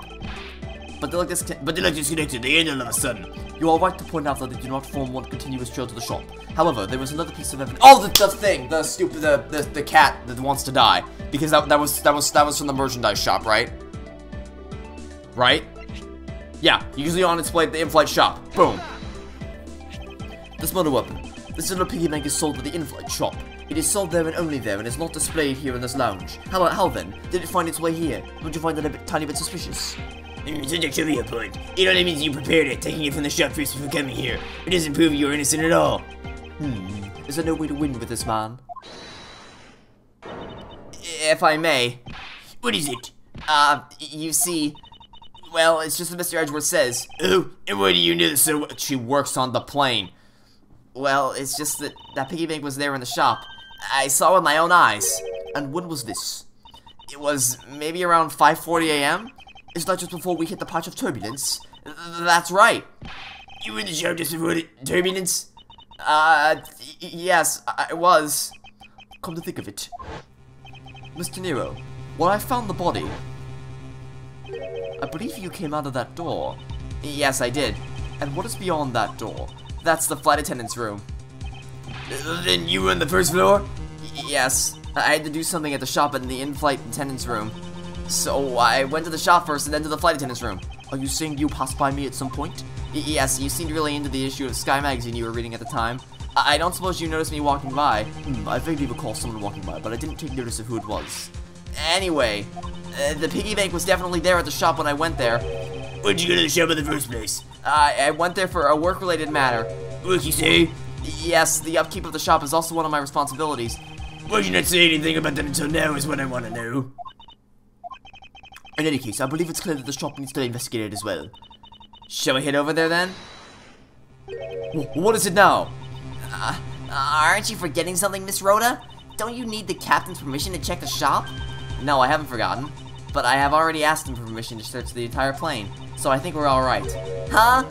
But they look disconnected, they end all of a sudden. You are right to point out that they do not form one continuous trail to the shop. However, there is another piece of evidence. Oh, the thing, the cat that wants to die, because that was from the merchandise shop, right? right? Yeah, usually on display at the in-flight shop. Boom. This motor weapon. This little piggy bank is sold at the in-flight shop. It is sold there and only there, and is not displayed here in this lounge. How then? Did it find its way here? Would you find that a tiny bit suspicious? Such a trivia point. It only means you prepared it, taking it from the shop first before coming here. It doesn't prove you're innocent at all. Is there no way to win with this man? If I may. What is it? You see, well, it's just what Mr. Edgeworth says. Oh, and why do you know this so well? She works on the plane. Well, it's just that piggy bank was there in the shop. I saw it with my own eyes. And when was this? It was maybe around 5:40 a.m.? Is that just before we hit the patch of turbulence? That's right. You were in the shop just before the turbulence? Yes, I was. Come to think of it. Mr. Nero, when I found the body, I believe you came out of that door. Yes, I did. And what is beyond that door? That's the flight attendant's room. Then you were on the first floor? Yes, I had to do something at the shop in the in-flight attendant's room. So I went to the shop first and then to the flight attendant's room. Are you saying you passed by me at some point? Yes, you seemed really into the issue of Sky magazine you were reading at the time. I don't suppose you noticed me walking by. I vaguely recall someone walking by, but I didn't take notice of who it was. Anyway, the piggy bank was definitely there at the shop when I went there. Why'd you go to the shop in the first place? I went there for a work-related matter. What you say? Yes, the upkeep of the shop is also one of my responsibilities. Why'd you not say anything about that until now is what I want to know. In any case, I believe it's clear that the shop needs to be investigated as well. Shall we head over there then? What is it now? Aren't you forgetting something, Miss Rhoda? Don't you need the captain's permission to check the shop? No, I haven't forgotten. But I have already asked him for permission to search the entire plane, so I think we're alright. Huh?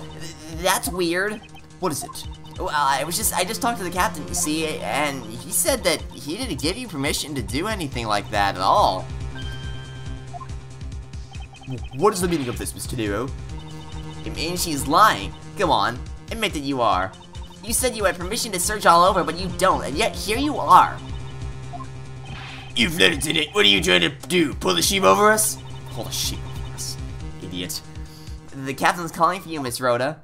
That's weird. What is it? Well, I just talked to the captain, you see, and he said that he didn't give you permission to do anything like that at all. What is the meaning of this, Mr. Nero? It means she's lying. Come on, admit that you are. You said you had permission to search all over, but you don't, and yet here you are. You flighted in it. What are you trying to do? Pull the sheep over us? Pull the sheep over us, idiot. The captain's calling for you, Miss Rhoda.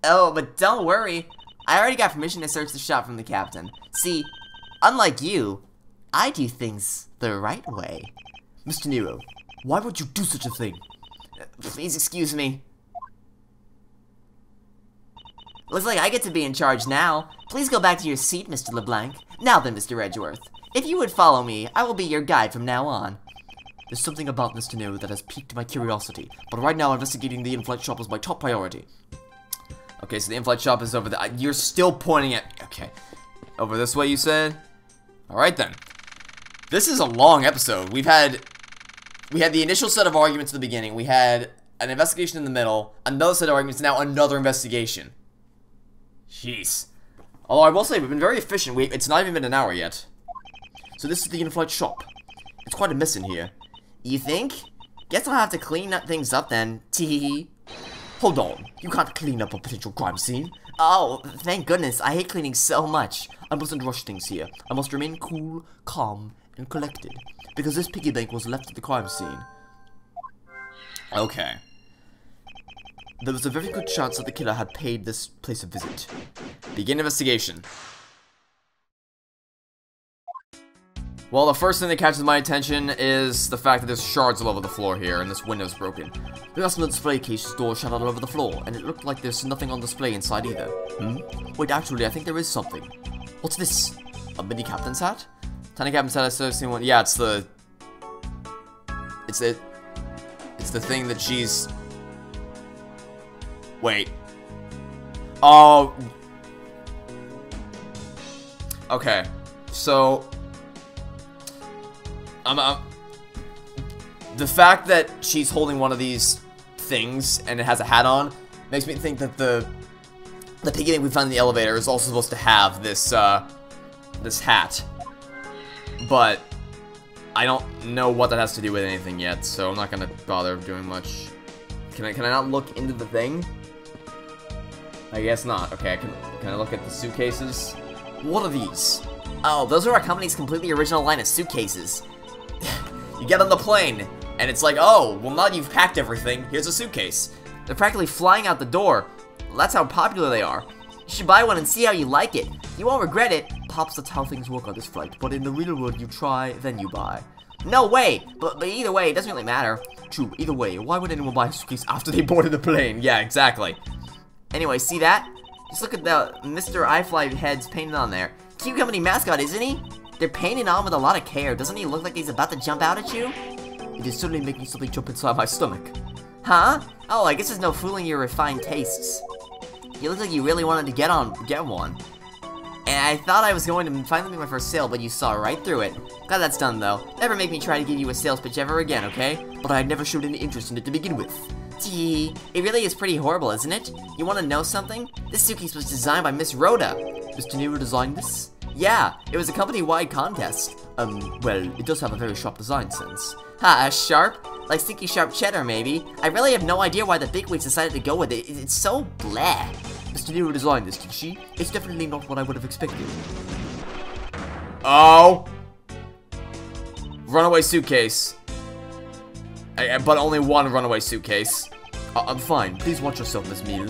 Oh, but don't worry. I already got permission to search the shop from the captain. See, unlike you, I do things the right way. Mr. Nero, why would you do such a thing? Please excuse me. Looks like I get to be in charge now. Please go back to your seat, Mr. LeBlanc. Now then, Mr. Edgeworth. If you would follow me, I will be your guide from now on. There's something about Mr. Nero that has piqued my curiosity, but right now investigating the in-flight shop is my top priority. Okay, so the in-flight shop is over there. You're still pointing at... Okay. Over this way, you said? Alright then. This is a long episode. We had the initial set of arguments at the beginning. We had an investigation in the middle, another set of arguments, now another investigation. Jeez. Although I will say, we've been very efficient. It's not even been an hour yet. So this is the in-flight shop. It's quite a mess in here. You think? Guess I'll have to clean up things up then. Teehee. Hold on. You can't clean up a potential crime scene. Oh, thank goodness. I hate cleaning so much. I mustn't rush things here. I must remain cool, calm, and collected. Because this piggy bank was left at the crime scene. Okay. There was a very good chance that the killer had paid this place a visit. Begin investigation. Well, the first thing that catches my attention is the fact that there's shards all over the floor here, and this window's broken. The rest of the display case door shut all over the floor, and it looked like there's nothing on display inside either. Wait, actually, I think there is something. What's this? A mini captain's hat? Tiny captain's hat, I've seen one. Yeah, it's the thing that she's... Wait. Oh. Okay. So... the fact that she's holding one of these things and it has a hat on makes me think that the piggy bank we found in the elevator is also supposed to have this this hat. But I don't know what that has to do with anything yet, so I'm not gonna bother doing much. Can I not look into the thing? I guess not. Okay, can I look at the suitcases? What are these? Oh, those are our company's completely original line of suitcases. You get on the plane, And it's like, oh, well now you've packed everything, here's a suitcase. They're practically flying out the door. Well, that's how popular they are. You should buy one and see how you like it. You won't regret it. Pops, that's how things work on this flight. But in the real world, you try, then you buy. No way! But either way, it doesn't really matter. True, either way, why would anyone buy a suitcase after they boarded the plane? Yeah, exactly. Anyway, see that? Just look at the Mr. iFly heads painted on there. Cute company mascot, isn't he? They're painted on with a lot of care. Doesn't he look like he's about to jump out at you? It is certainly making something jump inside my stomach. Huh? Oh, I guess there's no fooling your refined tastes. You look like you really wanted to get one. And I thought I was going to finally make my first sale, but you saw right through it. Glad that's done, though. Never make me try to give you a sales pitch ever again, okay? But I never showed any interest in it to begin with. Gee, it really is pretty horrible, isn't it? You want to know something? This suitcase was designed by Miss Rhoda. Mr. Nero designed this? Yeah, it was a company-wide contest. Well, it does have a very sharp design sense. Ha, sharp? Like stinky sharp cheddar, maybe? I really have no idea why the bigwigs decided to go with it. It's so bleh. Mr. Nero designed this, did she? It's definitely not what I would have expected. Oh! Runaway suitcase. But only one runaway suitcase. I'm fine. Please watch yourself, Miss Meal.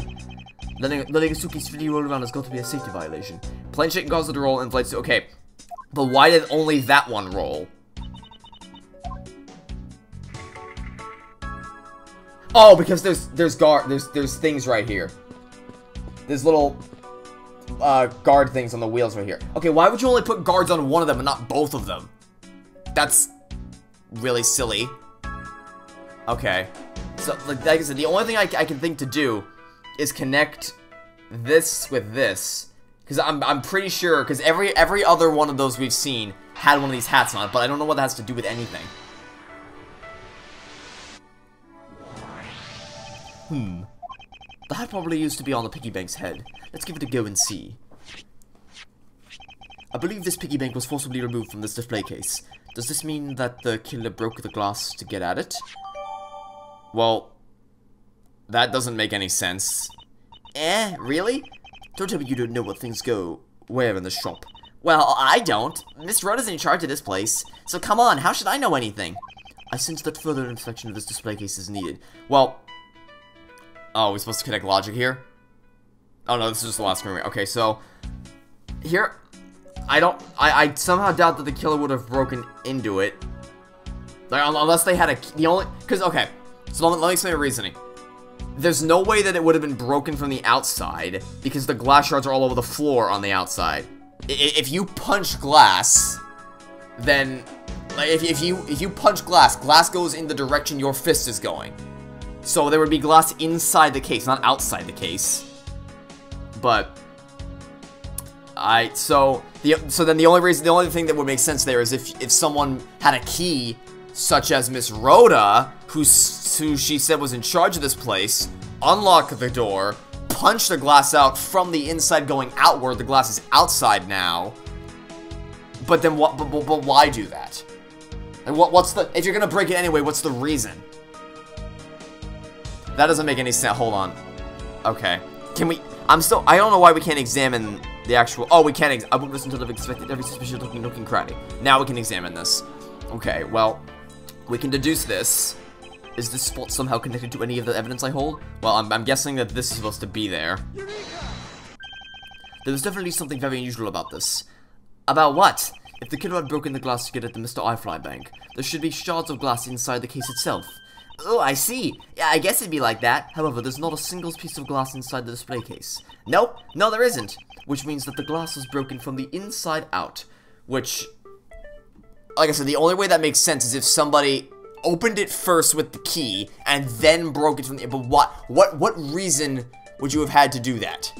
Letting a suitcase freely roll around has got to be a safety violation. Plane shake caused it to roll and flights. Okay. But why did only that one roll? Oh, because there's things right here. There's little guard things on the wheels right here. Okay, why would you only put guards on one of them and not both of them? That's really silly. Okay. So, like I said, the only thing I can think to do is connect this with this. Because I'm pretty sure, because every other one of those we've seen had one of these hats on it, but I don't know what that has to do with anything. The hat probably used to be on the piggy bank's head. Let's give it a go and see. I believe this piggy bank was forcibly removed from this display case. Does this mean that the killer broke the glass to get at it? Well, that doesn't make any sense. Really? Don't tell me you don't know what things go where in the shop. Well, I don't. Miss Rhoda's in charge of this place. So come on, how should I know anything? I sense that further inspection of this display case is needed. Well... Oh, we're supposed to connect logic here? Oh no, this is just the last screen. Okay, so... Here... I somehow doubt that the killer would have broken into it. Like, unless they had the only... Because, okay. So let me explain the reasoning. There's no way that it would have been broken from the outside, because the glass shards are all over the floor on the outside. If you punch glass, then... Like, if you punch glass, glass goes in the direction your fist is going. So there would be glass inside the case, not outside the case. But... So then the only thing that would make sense there is if someone had a key, such as Miss Rhoda, who she said was in charge of this place, unlock the door, punch the glass out from the inside going outward. The glass is outside now. But then what? But why do that? And what's the? If you're gonna break it anyway, what's the reason? That doesn't make any sense. Hold on. Okay. Can we? I don't know why we can't examine the actual... Oh, we can't... I wouldn't listen to the expected every suspicious looking nook and cranny. Now we can examine this. Okay, well, we can deduce this. Is this spot somehow connected to any of the evidence I hold? Well, I'm guessing that this is supposed to be there. There's definitely something very unusual about this. About what? If the killer had broken the glass to get at the Mr. iFly bank, there should be shards of glass inside the case itself. Oh, I see. Yeah, I guess it'd be like that. However, there's not a single piece of glass inside the display case. Nope. No, there isn't. Which means that the glass was broken from the inside out. Which, like I said, the only way that makes sense is if somebody opened it first with the key and then broke it from the... But what reason would you have had to do that?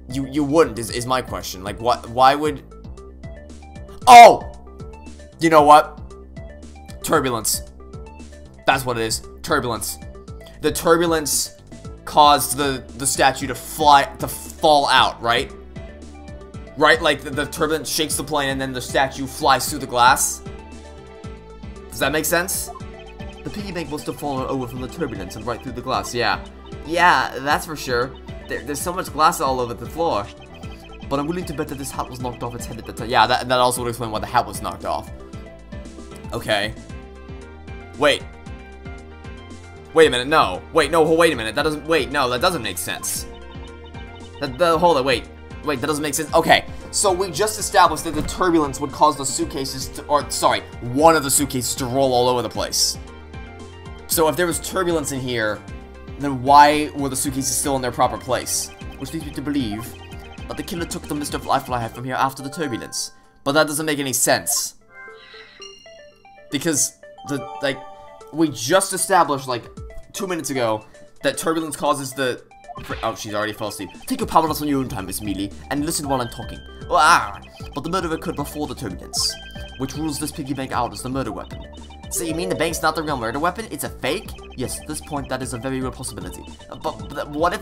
You wouldn't, is my question. Like, why would... Oh! You know what? Turbulence. That's what it is. Turbulence. The turbulence caused the statue to fall out, right? Right? Like, the turbulence shakes the plane and then the statue flies through the glass? Does that make sense? The piggy bank must have fallen over from the turbulence and right through the glass, yeah. Yeah, that's for sure. There's so much glass all over the floor. But I'm willing to bet that this hat was knocked off its head at the time. Yeah, that also would explain why the hat was knocked off. Okay. Wait. Wait a minute, no. Wait, no, wait a minute. That doesn't, wait, no, that doesn't make sense. Hold on, wait. Wait, that doesn't make sense. Okay, so we just established that the turbulence would cause the suitcases to, or, sorry, one of the suitcases to roll all over the place. So if there was turbulence in here, then why were the suitcases still in their proper place? Which leads me to believe that the killer took the Mr. Fly head from here after the turbulence. But that doesn't make any sense. Because, we just established, like, 2 minutes ago, that turbulence causes the... Oh, she's already fell asleep. Take your power on your own time, Miss Mealy, and listen while I'm talking. But the murder occurred before the turbulence, which rules this piggy bank out as the murder weapon. So you mean the bank's not the real murder weapon? It's a fake? Yes, at this point, that is a very real possibility. But what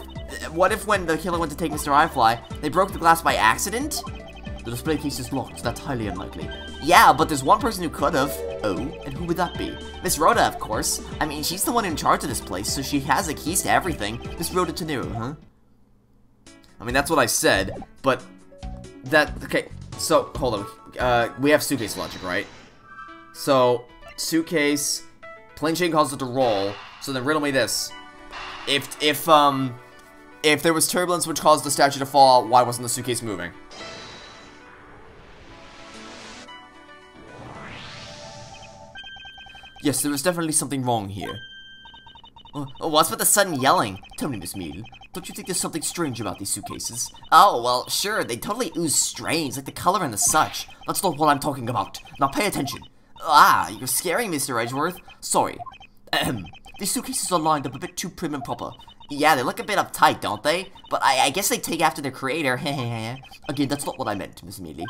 if when the killer went to take Mr. Eyefly, they broke the glass by accident? The display case is locked, so that's highly unlikely. Yeah, but there's one person who could have. Oh, and who would that be? Miss Rhoda, of course. I mean, she's the one in charge of this place, so she has the keys to everything. Miss Rhoda Tenero, huh? I mean, that's what I said, but... Okay, so, hold on. We have suitcase logic, right? So, suitcase... Plain chain causes it to roll, so then riddle me this. If there was turbulence which caused the statue to fall, why wasn't the suitcase moving? Yes, there was definitely something wrong here. What's with the sudden yelling? Tell me, Miss Mealy, don't you think there's something strange about these suitcases? Oh, well, sure, they totally ooze strange, like the color and the such. That's not what I'm talking about. Now pay attention. You're scaring Mr. Edgeworth. Sorry. These suitcases are lined up a bit too prim and proper. Yeah, they look a bit uptight, don't they? But I guess they take after their creator. Again, that's not what I meant, Miss Mealy.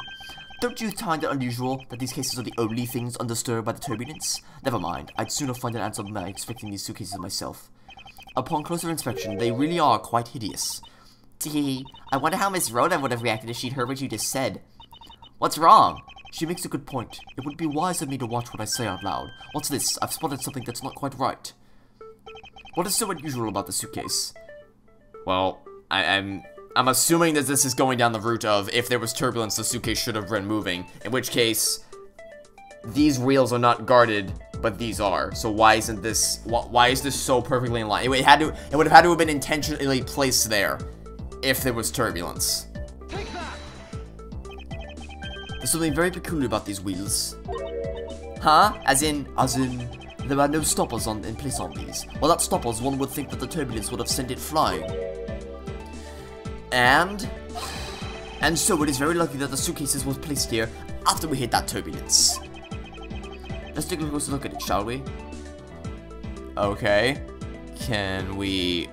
Don't you find it unusual that these cases are the only things undisturbed by the turbulence? Never mind, I'd sooner find an answer by inspecting these suitcases myself. Upon closer inspection, they really are quite hideous. Tee, I wonder how Miss Rhoda would have reacted if she'd heard what you just said. What's wrong? She makes a good point. It would be wise of me to watch what I say out loud. What's this? I've spotted something that's not quite right. What is so unusual about the suitcase? Well, I'm assuming that this is going down the route of if there was turbulence, the suitcase should have been moving. In which case, these wheels are not guarded, but these are. So why isn't this? Why is this so perfectly in line? It would have had to have been intentionally placed there if there was turbulence. There's something very peculiar about these wheels. Huh? As in, there are no stoppers in place on these. Without stoppers, one would think that the turbulence would have sent it flying. And so it is very likely that the suitcases was placed here after we hit that turbulence. Let's take a closer look at it, shall we? Okay. Can we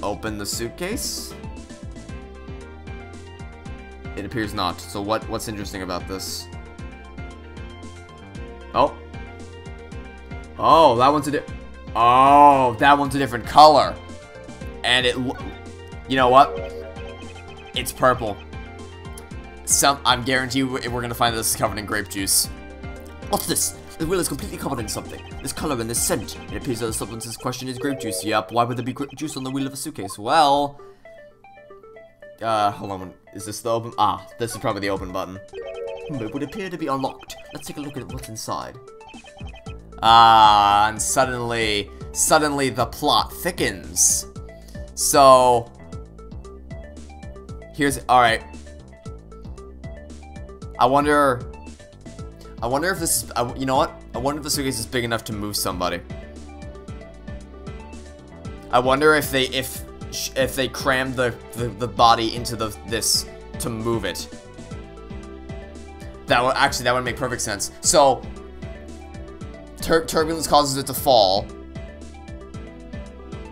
open the suitcase? It appears not. So what's interesting about this? Oh. Oh, that one's a different color. And you know what? It's purple. I'm guarantee we're gonna find this is covered in grape juice. What's this? The wheel is completely covered in something. This color and this scent. It appears that the substance in question is grape juice. Yep, why would there be grape juice on the wheel of a suitcase? Well... hold on. Is this the open? Ah, this is probably the open button. It would appear to be unlocked. Let's take a look at what's inside. Ah, and suddenly the plot thickens. So... alright. I wonder if this is, you know what? I wonder if the suitcase is big enough to move somebody. I wonder if they crammed the body into this to move it. That would make perfect sense. So, turbulence causes it to fall.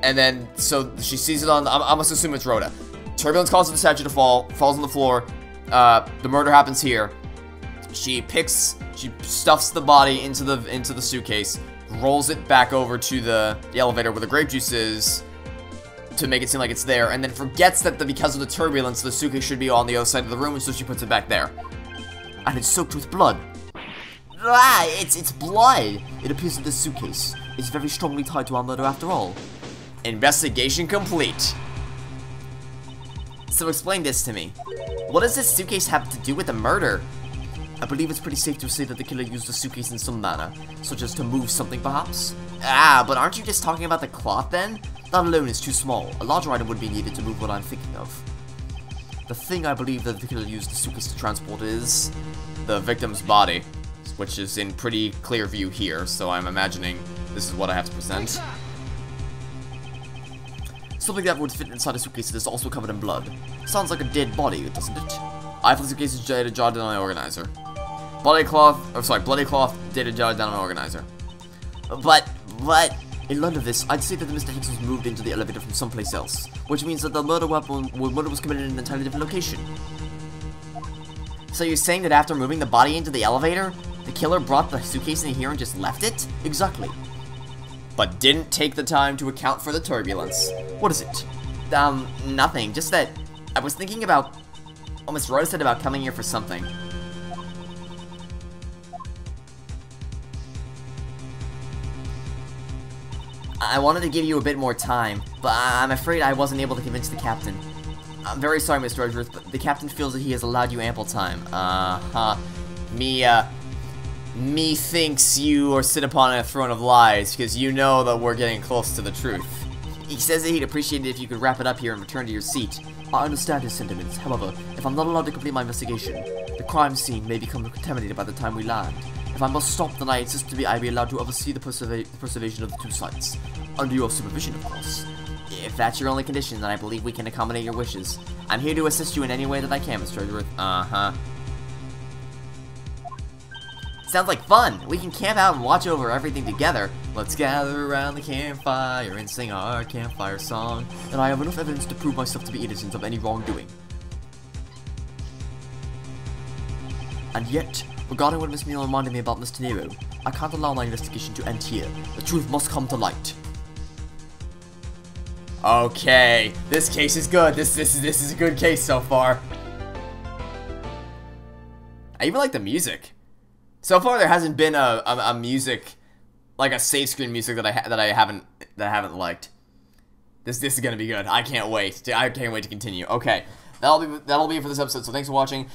And then, so she sees it on, I must assume it's Rhoda. Turbulence causes the statue to fall, falls on the floor. The murder happens here. She stuffs the body into the suitcase, rolls it back over to the elevator where the grape juice is to make it seem like it's there, and then forgets that because of the turbulence, the suitcase should be on the other side of the room, and so she puts it back there. And it's soaked with blood. Ah, it's blood. It appears that this suitcase is very strongly tied to our murder after all. Investigation complete. So explain this to me. What does this suitcase have to do with the murder? I believe it's pretty safe to say that the killer used the suitcase in some manner, such as to move something perhaps. Ah, but aren't you just talking about the cloth then? That alone is too small. A larger item would be needed to move what I'm thinking of. The thing I believe that the killer used the suitcase to transport is the victim's body, which is in pretty clear view here, so I'm imagining this is what I have to present. something that would fit inside a suitcase that is also covered in blood. Sounds like a dead body, doesn't it? I have the suitcase data jotted down on my organizer. Bloody cloth data jotted down on my organizer. But In light of this, I'd say that Mr. Hicks was moved into the elevator from someplace else, which means that the murder was committed in an entirely different location. so you're saying that after moving the body into the elevator, the killer brought the suitcase in here and just left it? Exactly. But didn't take the time to account for the turbulence. What is it? Nothing. Just that I was thinking about what Miss Rose said about coming here for something. I wanted to give you a bit more time, but I'm afraid I wasn't able to convince the captain. I'm very sorry, Mr. Edgeworth, but the captain feels that he has allowed you ample time. Me thinks you are sit upon a throne of lies, because you know that we're getting close to the truth. He says that he'd appreciate it if you could wrap it up here and return to your seat. I understand his sentiments. However, if I'm not allowed to complete my investigation, the crime scene may become contaminated by the time we land. If I must stop, then I insist I be allowed to oversee the preservation of the two sites. Under your supervision, of course. If that's your only condition, then I believe we can accommodate your wishes. I'm here to assist you in any way that I can, Mr. Edgeworth. Sounds like fun! We can camp out and watch over everything together. Let's gather around the campfire and sing our campfire song. And I have enough evidence to prove myself to be innocent of any wrongdoing. And yet, regarding what Miss Neal reminded me about Mr. Nero, I can't allow my investigation to end here. The truth must come to light. Okay, this case is good. This is a good case so far. I even like the music. So far, there hasn't been a music, like a save screen music that I haven't liked. This is gonna be good. I can't wait. I can't wait to continue. Okay, that'll be it for this episode. So thanks for watching.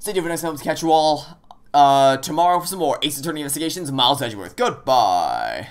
Stay tuned for next time to catch you all tomorrow for some more Ace Attorney Investigations. Miles Edgeworth. Goodbye.